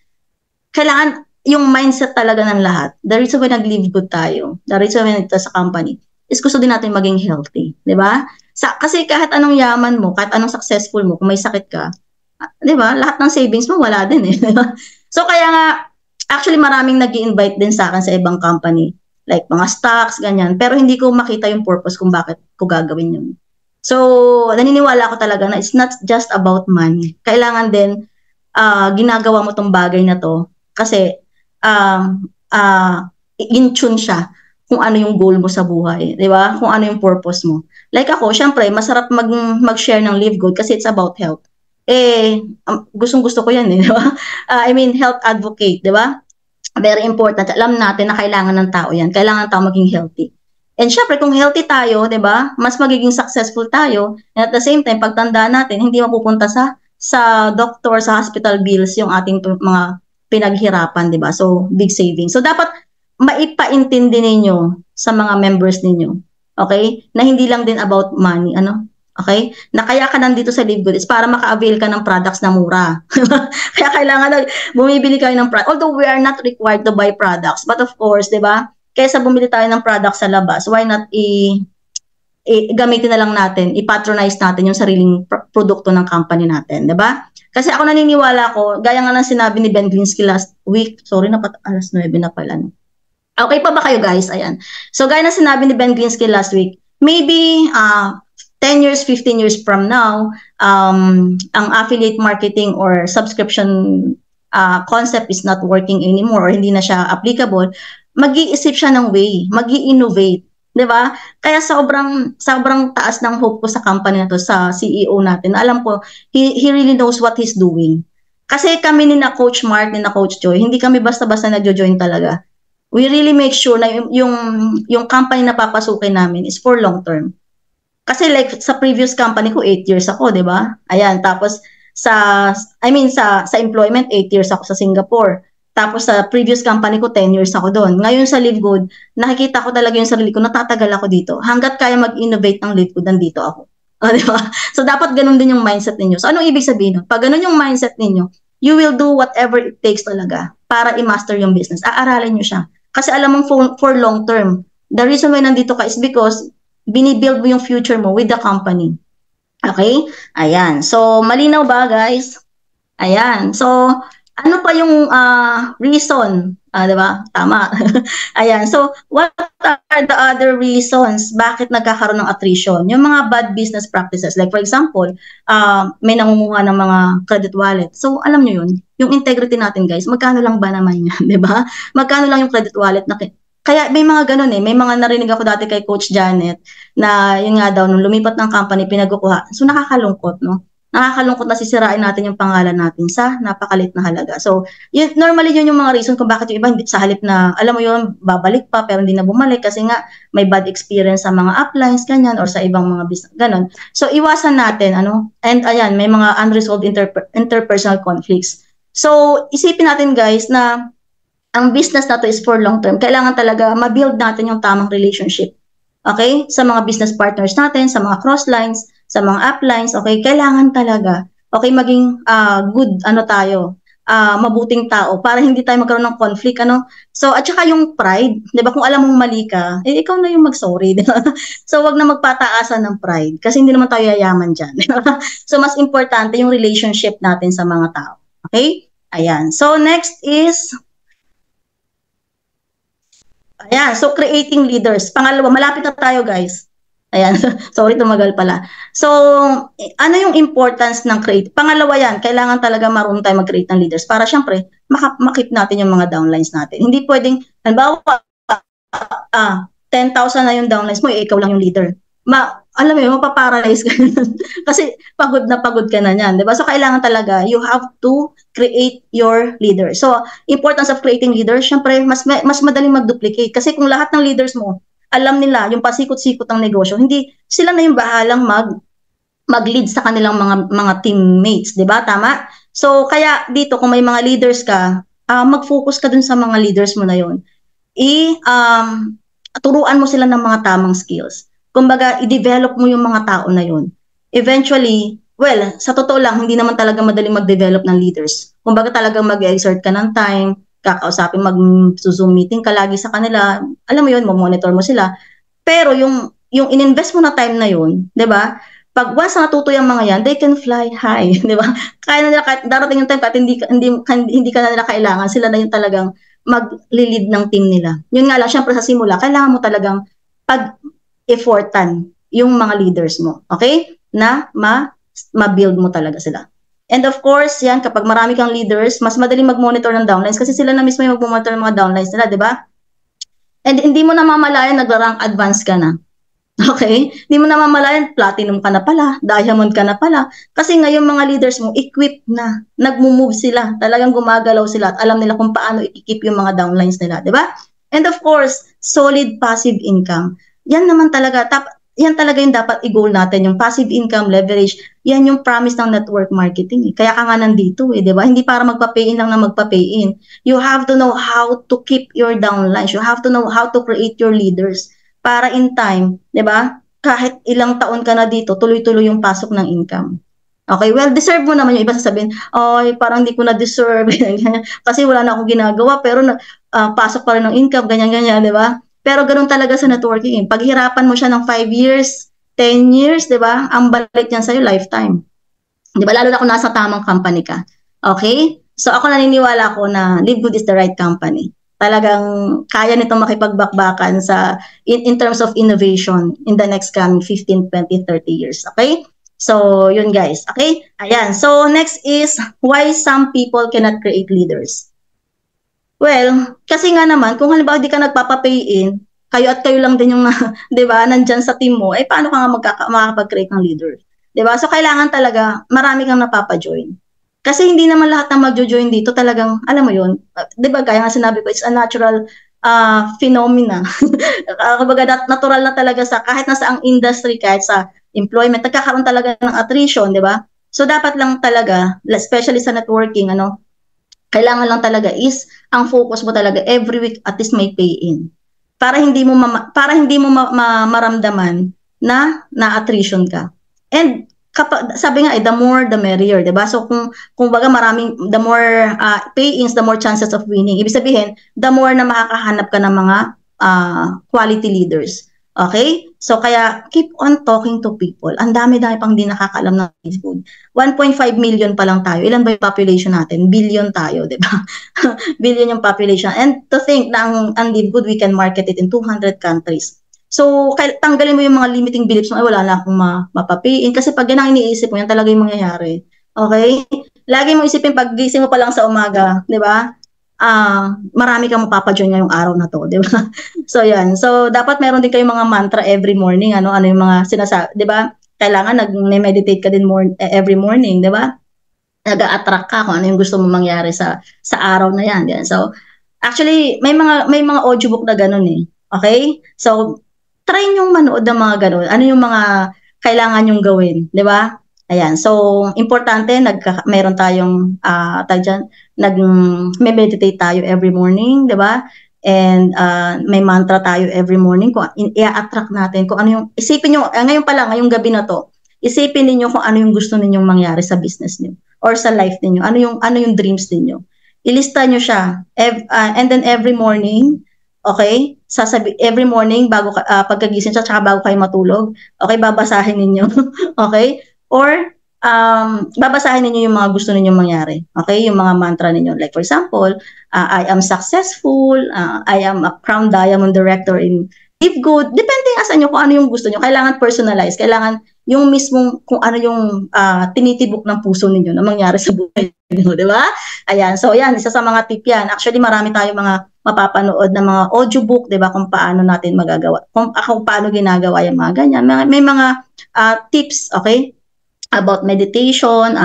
kailangan yung mindset talaga ng lahat. The reason why nag-live good tayo, the reason why nagta sa company, is gusto din natin maging healthy. Di ba? Kasi kahit anong yaman mo, kahit anong successful mo, kung may sakit ka, di ba? Lahat ng savings mo, wala din eh. So, kaya nga, actually maraming nag-i-invite din sa akin sa ibang company. Like mga stocks, ganyan. Pero hindi ko makita yung purpose kung bakit ko gagawin yun. So, naniniwala ako talaga na it's not just about money. Kailangan din, ginagawa mo tong bagay na to kasi in tune siya kung ano yung goal mo sa buhay, di ba? Kung ano yung purpose mo. Like ako, syempre, masarap mag-share ng Live Good kasi it's about health. Gustong-gusto ko yan, di ba? I mean, health advocate, di ba? Very important. Alam natin na kailangan ng tao yan. Kailangan ng tao maging healthy. And syempre, kung healthy tayo, di ba, mas magiging successful tayo. And at the same time, pagtanda natin, hindi mapupunta sa doctor, sa hospital bills, yung ating mga pinaghirapan, di ba? So, big savings. So, dapat maipaintindi ninyo sa mga members ninyo. Okay? Na hindi lang din about money. Ano? Okay? Na kaya ka nandito sa Live Good is para maka-avail ka ng products na mura. Kaya kailangan na bumibili kayo ng products. Although we are not required to buy products. But of course, di ba? Kaysa bumili tayo ng products sa labas, why not gamitin na lang natin, i-patronize natin yung sariling produkto ng company natin, di ba? Kasi ako naniniwala ko, gaya nga ng sinabi ni Ben Glinsky last week, sorry, alas 9 na pala. No? Okay pa ba kayo guys? Ayan. So gaya na sinabi ni Ben Glinsky last week, maybe 10 years, 15 years from now, ang affiliate marketing or subscription concept is not working anymore or hindi na siya applicable, mag-iisip siya ng way, mag-i-innovate. 'Di ba? Kaya sobrang taas ng hope ko sa company na to, sa CEO natin. Alam ko, he really knows what he's doing. Kasi kami ni na Coach Mark, ni na Coach Joy, hindi kami basta-basta nagjo-join talaga. We really make sure na yung company na papasukin namin is for long term. Kasi like sa previous company ko 8 years ako, 'di ba? Ayan, tapos sa employment 8 years ako sa Singapore. Tapos sa previous company ko 10 years ako doon. Ngayon sa Live Good, nakikita ko talaga yung sarili ko, natatagal ako dito. Hangga't kaya mag-innovate ng Live Good, nandito ako. O, di ba? So dapat ganun din yung mindset ninyo. So anong ibig sabihin nun? Pag ganun yung mindset ninyo, you will do whatever it takes talaga para i-master yung business. Aaralin nyo siya. Kasi alam mong for long term. The reason why nandito ka is because binibuild mo yung future mo with the company. Okay? Ayan. So, malinaw ba, guys? Ayan. So, ano pa yung reason? Diba? Tama. Ayan. So, what are the other reasons bakit nagkakaroon ng attrition? Yung mga bad business practices. Like, for example, may nangunguha ng mga credit wallet. So, alam nyo yun, yung integrity natin, guys, magkano lang ba naman yan? Diba? Magkano lang yung credit wallet na kaya may mga ganun eh, may mga narinig ako dati kay Coach Janet na yun nga daw, nung lumipat ng company, pinagkukuha. So nakakalungkot, no? Nakakalungkot na sisirain natin yung pangalan natin sa napakalit na halaga. So, normally yun yung mga reason kung bakit yung iba sa halip na, alam mo yun, babalik pa pero hindi na bumalik kasi nga may bad experience sa mga uplines, ganyan, or sa ibang mga business, ganun. So, iwasan natin, ano? And ayan, may mga unresolved interpersonal conflicts. So, isipin natin guys na ang business na to is for long term. Kailangan talaga ma-build natin yung tamang relationship. Okay? Sa mga business partners natin, sa mga cross lines, sa mga uplines, okay? Kailangan talaga, okay, maging good, mabuting tao para hindi tayo magkaroon ng conflict, ano? So, at saka yung pride, di ba? Kung alam mong mali ka, ikaw na yung mag-sorry, di ba? So, wag na magpataasan ng pride kasi hindi naman tayo yayaman dyan. So, mas importante yung relationship natin sa mga tao. Okay? Ayan. So, next is ayan, so creating leaders. Pangalawa, malapit na tayo guys. Ayan, sorry tumagal pala. So, ano yung importance ng create? Pangalawa yan, kailangan talaga marunong tayo mag-create ng leaders para syempre, makip natin yung mga downlines natin. Hindi pwedeng, halimbawa, 10,000 na yung downlines mo, ikaw lang yung leader. alam mo yun, mapaparalyze ka na. Kasi pagod na pagod ka na niyan, di ba? So, kailangan talaga, you have to create your leader. So, importance of creating leaders, syempre, mas madaling mag-duplicate. Kasi kung lahat ng leaders mo, alam nila yung pasikot-sikot ng negosyo, hindi sila na yung bahalang mag-lead sa kanilang mga teammates, 'di ba? Tama? So kaya dito kung may mga leaders ka, mag-focus ka dun sa mga leaders mo na 'yon. Turuan mo sila ng mga tamang skills. Kumbaga, i-develop mo yung mga tao na 'yon. Eventually, well, sa totoo lang, hindi naman talaga madaling mag-develop ng leaders. Kumbaga talagang mag-exert ka ng time, kakausapin, mag-zoom meeting ka lagi sa kanila. Alam mo 'yon, mo-monitor mo sila. Pero yung ininvest mo na time na 'yon, 'di ba? Pag once natuto yung mga yan, they can fly high, di ba? Kaya na nila, kahit darating yung time, kahit hindi ka na nila kailangan, sila na yung talagang mag-lead ng team nila. Yun nga lang, syempre sa simula, kailangan mo talagang pag-effortan yung mga leaders mo, okay? Na ma-build mo talaga sila. And of course, yan, kapag marami kang leaders, mas madaling mag-monitor ng downlines kasi sila na mismo yung mag-monitor ng mga downlines nila, di ba? And hindi mo na mamalayan, nag-rank advance ka na. Okay? Hindi mo namamalayan, platinum ka na pala, diamond ka na pala. Kasi ngayon mga leaders mo, equipped na. Nagmo-move sila. Talagang gumagalaw sila at alam nila kung paano i-keep yung mga downlines nila. Di ba? And of course, solid passive income. Yan naman talaga, yan talaga yung dapat i-goal natin, yung passive income, leverage. Yan yung promise ng network marketing. Kaya ka nga nandito, di ba? Hindi para magpa-pay in lang na magpa-pay in. You have to know how to keep your downlines. You have to know how to create your leaders para in time, 'di ba? Kahit ilang taon ka na dito, tuloy-tuloy yung pasok ng income. Okay, well, deserve mo naman yung iba sasabihin, "Ay, parang hindi ko na deserve." Kasi wala na akong ginagawa pero pasok pa rin ng income, ganyan-ganyan, 'di ba? Pero ganoon talaga sa networking. Paghirapan mo siya ng 5 years, 10 years, 'di ba? Ang balik niyan sa lifetime. 'Di ba? Lalo na kung nasa tamang company ka. Okay? So ako naniniwala ako na Live Good is the right company. Talagang kaya nitong makipagbakbakan in terms of innovation in the next coming 15, 20, 30 years. Okay? So, yun guys. Okay? Ayan. So, next is why some people cannot create leaders. Well, kasi nga naman, kung halimbawa di ka nagpapapay in, kayo at kayo lang din yung, di ba, nandyan sa team mo, paano ka nga makakapag-create ng leader? Di ba? So, kailangan talaga, marami kang napapajoin. Kasi hindi naman lahat ng magjo-join dito talagang, alam mo yun, di ba, kaya nga sinabi ko, it's a natural phenomena. Kumbaga, natural na talaga kahit nasa ang industry, kahit sa employment, nagkakaroon talaga ng attrition, di ba? So, dapat lang talaga, especially sa networking, kailangan lang talaga is, ang focus mo talaga, every week, at least may pay-in. Para hindi mo maramdaman na na-attrition ka. And, sabi nga the more the merrier, 'di ba? So kung baga the more pay-ins, the more chances of winning. Ibig sabihin, the more na makakahanap ka ng mga quality leaders. Okay? So kaya keep on talking to people. Ang dami-dami pang di nakakaalam ng Live Good. 1.5 million pa lang tayo. Ilan ba yung population natin? Billion tayo, 'di ba? Billion yung population. And to think na ang Live Good, we can market it in 200 countries. So, tanggalin mo yung mga limiting beliefs mo, wala na akong mapapayin. Kasi pag yan ang iniisip mo, yan talaga yung mangyayari. Okay? Lagi mo isipin, pag gising mo pa lang sa umaga, di ba? Marami kang mapapajoin ngayong araw na to, di ba? So, yan. So, dapat meron din kayong mga mantra every morning. Ano yung mga sinasabi, di ba? Kailangan nag-meditate ka din every morning, di ba? Nag-a-attract ka kung ano yung gusto mo mangyari sa araw na yan. Yan. So, actually, may mga audiobook na ganun eh. Okay? So, try nyong manood ng mga ganun. Ano yung mga kailangan nyong gawin, di ba? Ayan. So, importante, meron tayong, nag-meditate tayo every morning, di ba? And may mantra tayo every morning. Kung i-attract natin, kung ano yung, isipin nyo, ngayon pa lang, ngayong gabi na to, isipin niyo kung ano yung gusto ninyong mangyari sa business niyo or sa life niyo. Ano yung dreams niyo. Ilista nyo siya. And then every morning, okay? Every morning bago pagkagising siya, tsaka bago kayo matulog, okay, babasahin ninyo. Okay? Or babasahin ninyo yung mga gusto ninyong mangyari. Okay? Yung mga mantra ninyo. Like for example, I am successful, I am a crown diamond director in Live Good. Depende nga sa inyo kung ano yung gusto niyo. Kailangan personalize. Kailangan yung mismong kung ano yung tinitibok ng puso ninyo na mangyari sa buhay niyo, di ba? Ayan. So, yan. Isa sa mga tip yan. Actually, marami tayong mga mapapanood ng mga audiobook, 'di ba, kung paano natin magagawa, kung paano ginagawa yung mga ganyan. May mga tips, okay? About meditation,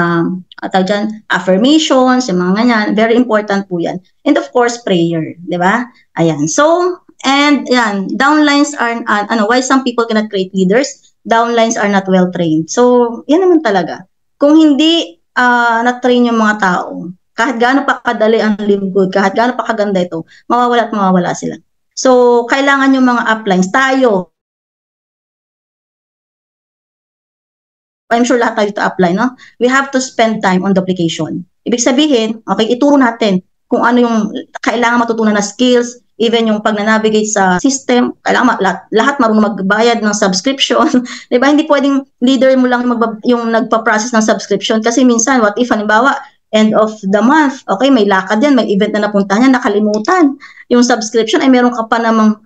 affirmations, yung mga ganyan. Very important po yan. And of course, prayer, di ba? Ayan. So, and yan, downlines are, why some people cannot create leaders? Downlines are not well trained. So, yan naman talaga. Kung hindi na-train yung mga tao, kahit gaano pa kadali ang live good, kahit gaano pa kaganda ito, mawawala at mawawala sila. So, kailangan yung mga uplines, tayo, I'm sure lahat tayo to apply, no? We have to spend time on duplication. Ibig sabihin, okay, ituro natin kung ano yung kailangan matutunan na skills, even yung pag-navigate sa system, kailangan lahat marunong magbayad ng subscription. Diba? Hindi pwedeng leader mo lang yung nagpa-process ng subscription kasi minsan, what if, halimbawa, end of the month, okay, may lakad yan, may event na napuntahan yan, nakalimutan. Yung subscription ay meron ka pa namang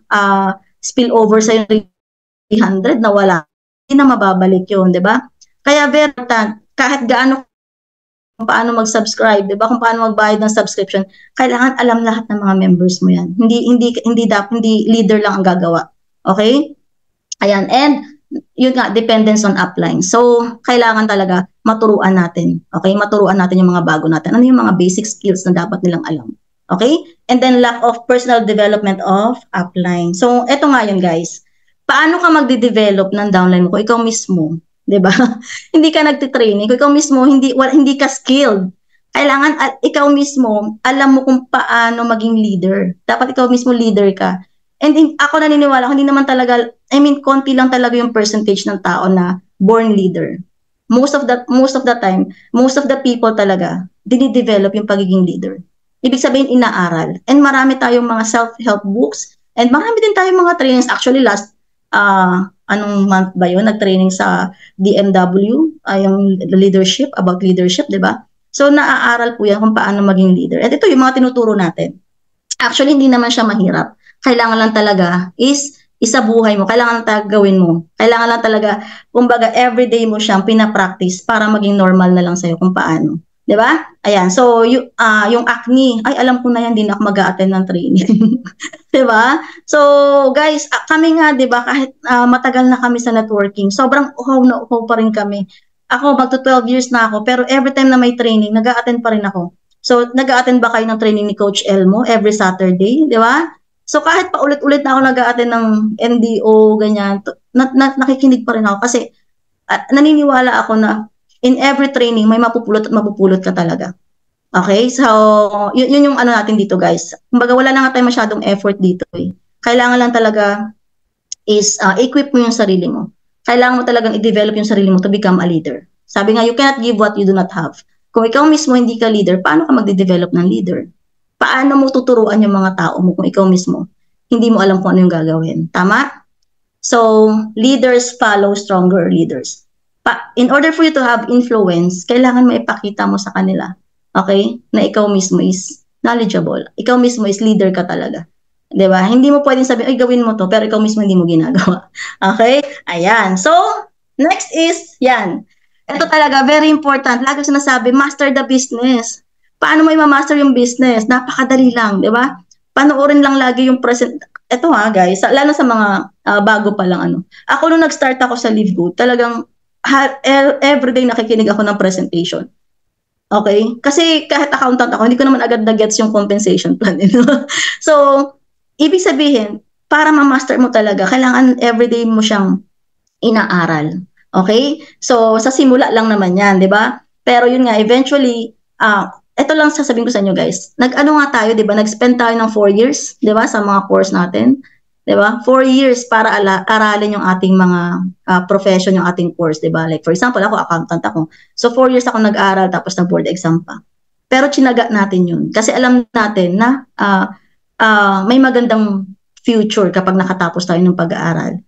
spillover sa 300 na wala. Hindi na mababalik yun, di ba? Kaya very important, kahit gaano kung paano mag-subscribe, 'di ba? Kung paano magbayad ng subscription, kailangan alam lahat ng mga members mo 'yan. Hindi leader lang ang gagawa. Okay? Ayan, and yun nga, dependence on upline. So, kailangan talaga maturuan natin. Okay? Maturuan natin yung mga bago natin. Ano yung mga basic skills na dapat nilang alam. Okay? And then lack of personal development of upline. So, eto nga yun, guys. Paano ka magde-develop ng downline mo kung ikaw mismo, 'di ba? Hindi ka nagte-training, kung ikaw mismo hindi ka skilled. Kailangan ikaw mismo alam mo kung paano maging leader. Dapat ikaw mismo leader ka. And ako naniniwala, hindi naman talaga, konti lang talaga yung percentage ng tao na born leader. Most of the time, most of the people talaga dinidevelop yung pagiging leader. Ibig sabihin inaaral. And marami tayong mga self-help books and marami din tayong mga trainings. Actually last anong month ba yun? Nag-training sa DMW, yung leadership, about leadership, di ba? So, naaaral po yan kung paano maging leader. At ito yung mga tinuturo natin. Actually, hindi naman siya mahirap. Kailangan lang talaga is isabuhay mo. Kailangan lang talaga gawin mo. Kailangan lang talaga, kumbaga, everyday mo siyang pinapractice para maging normal na lang sa'yo kung paano. Di ba? Ayan. So, yung acne, ay, alam ko na yan, hindi na ako mag-a-attend ng training. Di ba? So, guys, kami nga, di ba, kahit matagal na kami sa networking, sobrang uhaw na uhaw pa rin kami. Ako, magto 12 years na ako, pero every time na may training, nag-a-attend pa rin ako. So, nag-a-attend ba kayo ng training ni Coach Elmo every Saturday? Di ba? So, kahit pa ulit-ulit na ako nag-a-attend ng NDO, ganyan, nakikinig pa rin ako kasi naniniwala ako na in every training, may mapupulot at mapupulot ka talaga. Okay? So, yun yung ano natin dito, guys. Kumbaga, wala na nga tayo masyadong effort dito eh. Kailangan lang talaga is equip mo yung sarili mo. Kailangan mo talagang i-develop yung sarili mo to become a leader. Sabi nga, you cannot give what you do not have. Kung ikaw mismo hindi ka leader, paano ka magde-develop ng leader? Paano mo tuturuan yung mga tao mo kung ikaw mismo hindi mo alam kung ano yung gagawin? Tama? So, leaders follow stronger leaders. In order for you to have influence, kailangan maipakita mo sa kanila, okay, na ikaw mismo is knowledgeable. Ikaw mismo is leader ka talaga. Diba? Hindi mo pwedeng sabihin, ay gawin mo to, pero ikaw mismo hindi mo ginagawa. Okay? Ayan. So, next is, yan. Ito talaga, very important. Lagi ko sinasabi, master the business. Paano mo i-master yung business? Napakadali lang, di ba? Panoorin lang lagi yung present. Ito ha, guys, lalo sa mga bago pa lang ano. Ako nung nag-start ako sa Live Good, talagang everyday nakikinig ako ng presentation. Okay? Kasi kahit accountant ako, hindi ko naman agad na-gets yung compensation plan. So, ibig sabihin, para ma-master mo talaga, kailangan everyday mo siyang inaaral. Okay? So, sa simula lang naman yan, di ba? Pero yun nga, eventually, ito lang sasabihin ko sa inyo guys, nag-ano nga tayo, di ba? Nag-spend tayo ng 4 years, di ba? Sa mga course natin. Di ba? 4 years para aralin yung ating mga profession, yung ating course, di ba? Like for example, ako, accountant ako. So 4 years ako nag-aral tapos nag-board exam pa. Pero chinaga natin yun. Kasi alam natin na may magandang future kapag nakatapos tayo ng pag-aaral.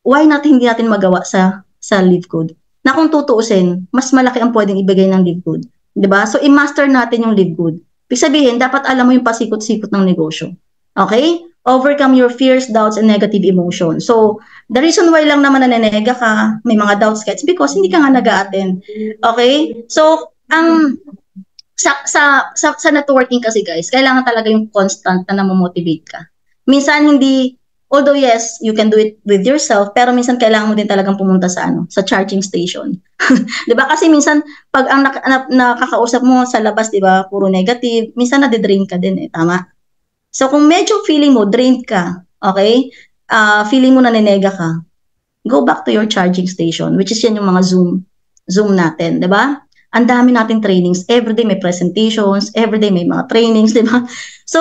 Why natin hindi natin magawa sa Live Good? Na kung tutuusin, mas malaki ang pwedeng ibigay ng Live Good. Di ba? So i-master natin yung Live Good. Ibig sabihin, dapat alam mo yung pasikot-sikot ng negosyo. Okay? Overcome your fears, doubts, and negative emotions. So, the reason why lang naman nanenega ka, may mga doubts ka, it's because hindi ka nga nag-a-attend. Okay? So, sa networking kasi guys, kailangan talaga yung constant na namomotivate ka. Minsan hindi, although yes, you can do it with yourself, pero minsan kailangan mo din talagang pumunta sa sa charging station. 'Di ba? Kasi minsan pag ang nakakausap mo sa labas, 'di ba, puro negative, minsan nade-drain ka din tama? So kung medyo feeling mo drained ka, okay? Feeling mo naninega ka, go back to your charging station, which is yan yung mga Zoom natin, 'di ba? Ang dami nating trainings, everyday may presentations, everyday may mga trainings, 'di ba? So,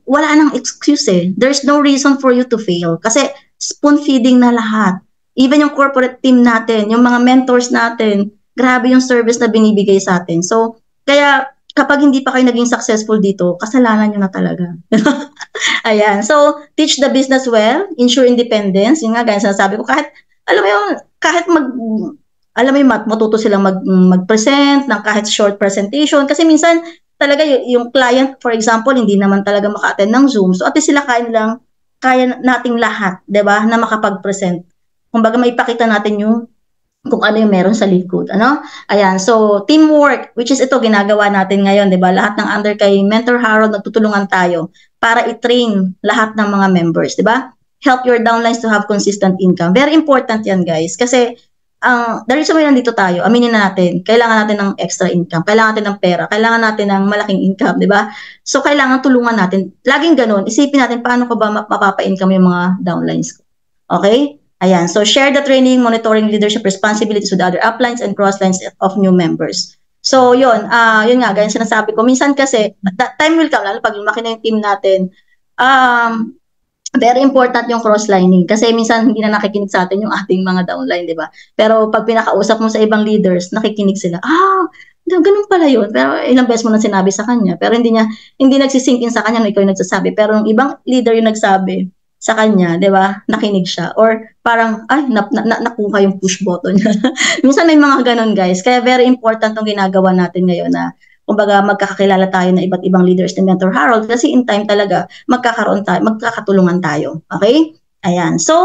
wala nang excuse There's no reason for you to fail kasi spoon feeding na lahat. Even yung corporate team natin, yung mga mentors natin, grabe yung service na binibigay sa atin. So, kaya kapag hindi pa kayo naging successful dito, kasalanan nyo na talaga. Ayan. So, teach the business well, ensure independence. Yung nga, guys, sinasabi ko, alam mo yun, alam mo yung matuto silang mag-present ng kahit short presentation. Kasi minsan, talaga yung client, for example, hindi naman talaga maka-attend ng Zoom. So, at least sila kaya nating lahat, 'di ba, na makapag-present. Kumbaga, maipakita natin kung ano yung meron sa likod, ano? Ayan, so teamwork, which is ito ginagawa natin ngayon, 'di ba? Lahat ng under kay Mentor Harold nagtutulungan tayo para i-train lahat ng mga members, 'di ba? Help your downlines to have consistent income. Very important 'yan, guys, kasi the reason why nandito tayo, aminin na natin, kailangan natin ng extra income, kailangan natin ng pera, kailangan natin ng malaking income, di ba? So, kailangan tulungan natin. Laging ganun, isipin natin paano ko ba mapapa-income yung mga downlines ko. Okay? Ayan. So, share the training, monitoring leadership responsibilities with other uplines and crosslines of new members. So, yun nga, ganyan sinasabi ko. Minsan kasi, that time will come, lalo pag lumaki na yung team natin, very important yung cross-lining kasi minsan hindi na nakikinig sa atin yung ating mga downline, di ba? Pero pag pinakausap mo sa ibang leaders, nakikinig sila. Ganun pala yun. Pero ilang beses mo na sinabi sa kanya. Pero hindi nagsisink in sa kanya na ikaw yung nagsasabi. Pero yung ibang leader yung nagsabi sa kanya, di ba? Nakinig siya. Or parang, nakuha yung push button niya. Minsan may mga ganun, guys. Kaya very important yung ginagawa natin ngayon na kumbaga magkakakilala tayo na iba't ibang leaders ni Mentor Harold kasi in time talaga magkakatulungan tayo. Okay? Ayan. So,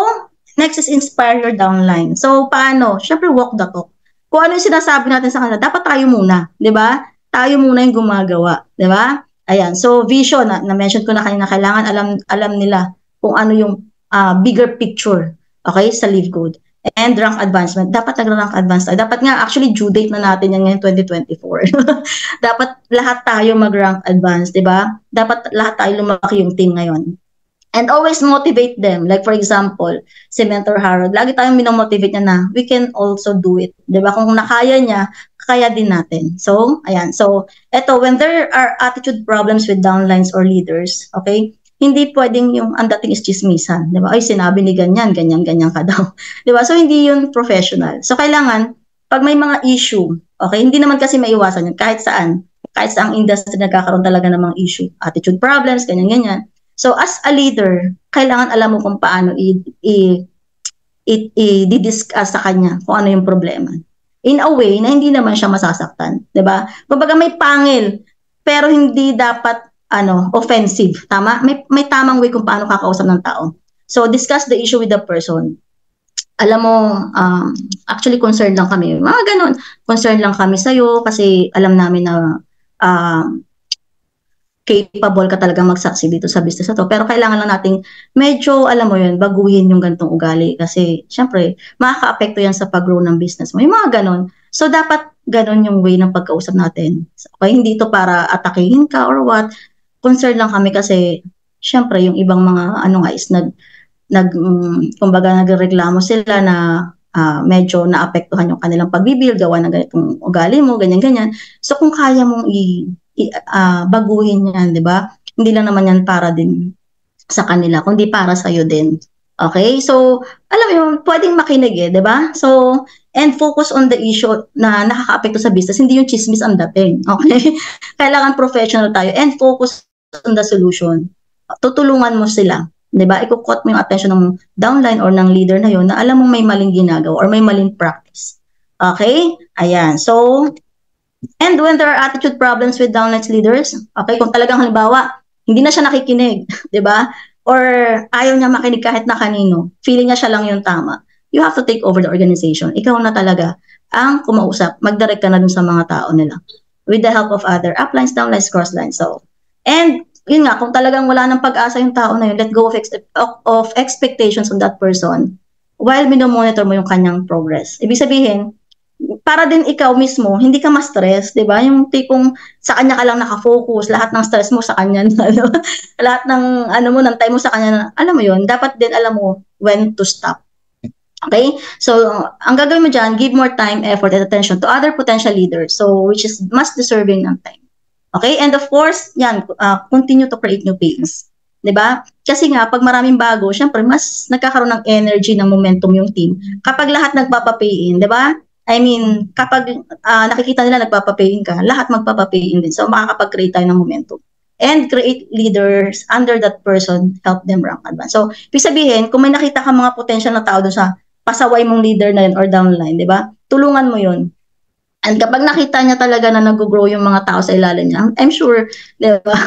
next is inspire your downline. So, paano? Syempre, walk the talk. Kung ano yung sinasabi natin sa kanila, dapat tayo muna. Di ba? Tayo muna yung gumagawa. Di ba? Ayan. So, vision, na-mention ko na kanina, kailangan alam nila kung ano yung bigger picture. Okay? Sa Live Good. And rank advancement. Dapat nag-rank advance tayo. Dapat nga, actually, due date na natin yan ngayon 2024. Dapat lahat tayo mag-rank advance, di ba? Dapat lahat tayo lumaki yung team ngayon. And always motivate them. Like for example, si Mentor Harold, lagi tayong minomotivate niya na we can also do it. Di ba? Kung nakaya niya, kaya din natin. So, ayan. So, eto, when there are attitude problems with downlines or leaders, okay, hindi pwedeng yung ang dating is chismisan, di ba? Ay, sinabi ni ganyan ka daw. Di ba? So, hindi yun professional. So, kailangan, pag may mga issue, okay, hindi naman kasi maiwasan yun, kahit saang industry nagkakaroon talaga ng mga issue, attitude problems, ganyan. So, as a leader, kailangan alam mo kung paano i-discuss sa kanya kung ano yung problema. In a way na hindi naman siya masasaktan, di ba? Kumbaga may pangil, pero hindi dapat offensive. Tama? May tamang way kung paano kakausap ng tao. So, discuss the issue with the person. Alam mo, actually concerned lang kami. Mga ganun. Concerned lang kami sa'yo kasi alam namin na capable ka talaga mag-succeed dito sa business na to. Pero kailangan lang nating medyo, alam mo yun, baguhin yung gantong ugali. Kasi, syempre, makaka-apekto yan sa pag-grow ng business mo. Yung mga ganun. So, dapat ganun yung way ng pagkausap natin. Okay, hindi ito para atakihin ka or what. Concerned lang kami kasi syempre yung ibang mga is kumbaga nagreklamo sila na medyo naapektuhan yung kanilang pagbibuild gawa ng ganitong ugali mo, ganyan. So kung kaya mong baguhin yan, di ba? Hindi lang naman yan para din sa kanila, kundi para sa iyo din. Okay? So, alam mo, pwedeng makinig di ba? So, and focus on the issue na nakakaapekto sa business, hindi yung chismis ang dating. Okay? Kailangan professional tayo and focus on the solution. Tutulungan mo sila. Diba? Ikukot mo yung attention ng downline or ng leader na yun na alam mong may maling ginagawa or may maling practice. Okay? Ayan. So, and when there are attitude problems with downline leaders, okay, kung talagang halimbawa, hindi na siya nakikinig, diba? Or ayaw niya makinig kahit na kanino, feeling niya siya lang yung tama, you have to take over the organization. Ikaw na talaga ang kumausap, mag-direct ka na dun sa mga tao nila. with the help of other uplines, downlines, crosslines. So, and yun nga, kung talagang wala ng pag-asa yung tao na yun, let go of expectations on that person while minomonitor mo yung kanyang progress. Ibig sabihin, para din ikaw mismo, hindi ka ma-stress, di ba? Yung tipong sa kanya ka lang nakafocus, lahat ng stress mo sa kanya, ano, lahat ng ano mo, ng time mo sa kanya, alam mo yun, dapat din alam mo when to stop. Okay? So, ang gagawin mo dyan, give more time, effort, and attention to other potential leaders, so which is mas deserving ng time. Okay? And of course, yan, continue to create new pains. 'Di ba? Kasi nga, pag maraming bago, syempre, mas nagkakaroon ng energy, ng momentum yung team. Kapag lahat nagpapapay-in, 'di ba? I mean, kapag nakikita nila nagpapapay-in ka, lahat magpapapay-in din. So, makakapag-create tayo ng momentum. And create leaders under that person, help them rank advance. So, ibig sabihin, kung may nakita ka mga potential na tao doon sa pasaway mong leader na yun or downline, di ba? Tulungan mo yun. And kapag nakita niya talaga na nag-grow yung mga tao sa ilalim niya, I'm sure, di ba?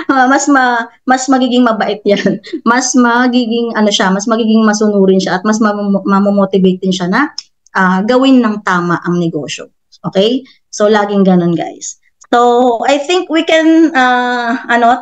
Mas magiging mabait yan. Mas magiging, ano siya, mas magiging masunurin siya at mas mamomotivate din siya na gawin ng tama ang negosyo. Okay? So, laging ganun, guys. So, I think we can,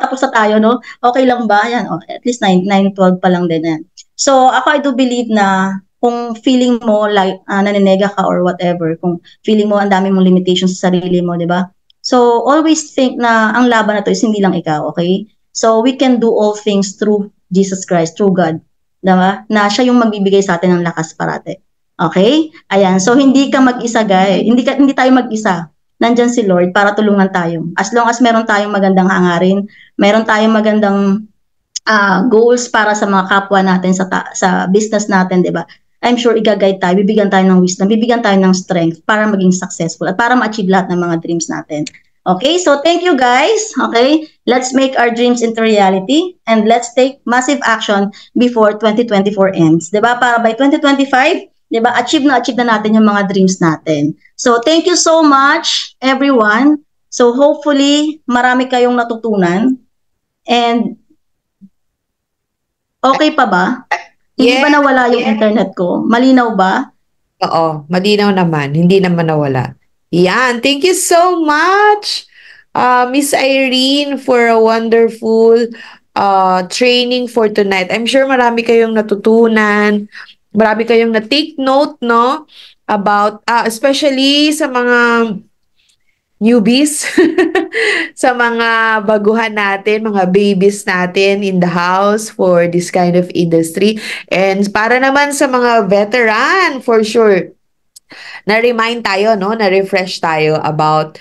tapos na tayo, no? Okay lang ba? Yan, at least 9:12 pa lang din yan. So, ako, I do believe na kung feeling mo like naninega ka or whatever, kung feeling mo ang dami mong limitations sa sarili mo, di ba? So, always think na ang laban na to is hindi lang ikaw, okay? So, we can do all things through Jesus Christ, through God. Diba? Na siya yung magbibigay sa atin ng lakas parate. Okay? Ayan. So, hindi ka mag-isa, guys. Hindi tayo mag-isa. Nandyan si Lord para tulungan tayo. As long as meron tayong magandang hangarin, meron tayong magandang goals para sa mga kapwa natin sa business natin, di ba? I'm sure i-guide tayo, bibigyan tayo ng wisdom, bibigyan tayo ng strength para maging successful at para ma-achieve lahat ng mga dreams natin. Okay, so thank you guys. Okay, let's make our dreams into reality and let's take massive action before 2024 ends. Diba? Para by 2025, diba, achieve na natin yung mga dreams natin. So thank you so much, everyone. So hopefully, marami kayong natutunan. And okay pa ba? Hindi ba nawala yung internet ko? Malinaw ba? Oo, malinaw naman. Hindi naman nawala. Yan. Thank you so much, Miss Irene, for a wonderful training for tonight. I'm sure marami kayong natutunan. Marami kayong na-take note, no? About, especially sa mga newbies, sa mga baguhan natin, mga babies natin in the house for this kind of industry. And para naman sa mga veteran, for sure, na-remind tayo, no? Na-refresh tayo about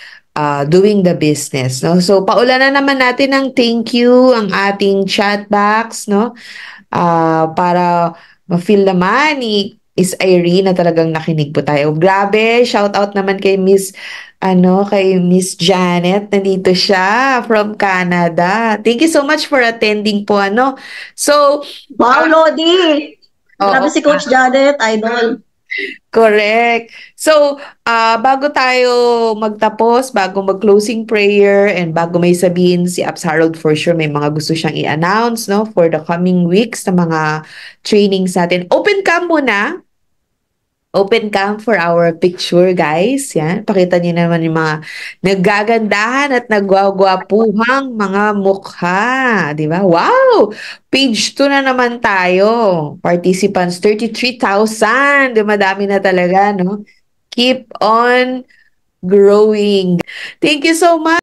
doing the business, no? So, paulanan naman natin ng thank you ang ating chat box, no? Para ma-feel naman ni is Irene na talagang nakinig po tayo. Grabe, shout out naman kay kay Miss Janet. Nandito siya from Canada. Thank you so much for attending po, ano. So, wow, Lodi! Grabe si Coach Janet, idol. Correct. So, bago tayo magtapos, bago mag-closing prayer, and bago may sabihin si Abs Harold, for sure may mga gusto siyang i-announce, no, for the coming weeks na mga trainings natin. Open cam muna. Open cam for our picture, guys. Yan. Pakita niyo naman yung mga nagagandahan at nagwagwapuhang mga mukha. Di ba? Wow! Page 2 na naman tayo. Participants, 33,000. Dumadami na talaga, no? Keep on growing. Thank you so much.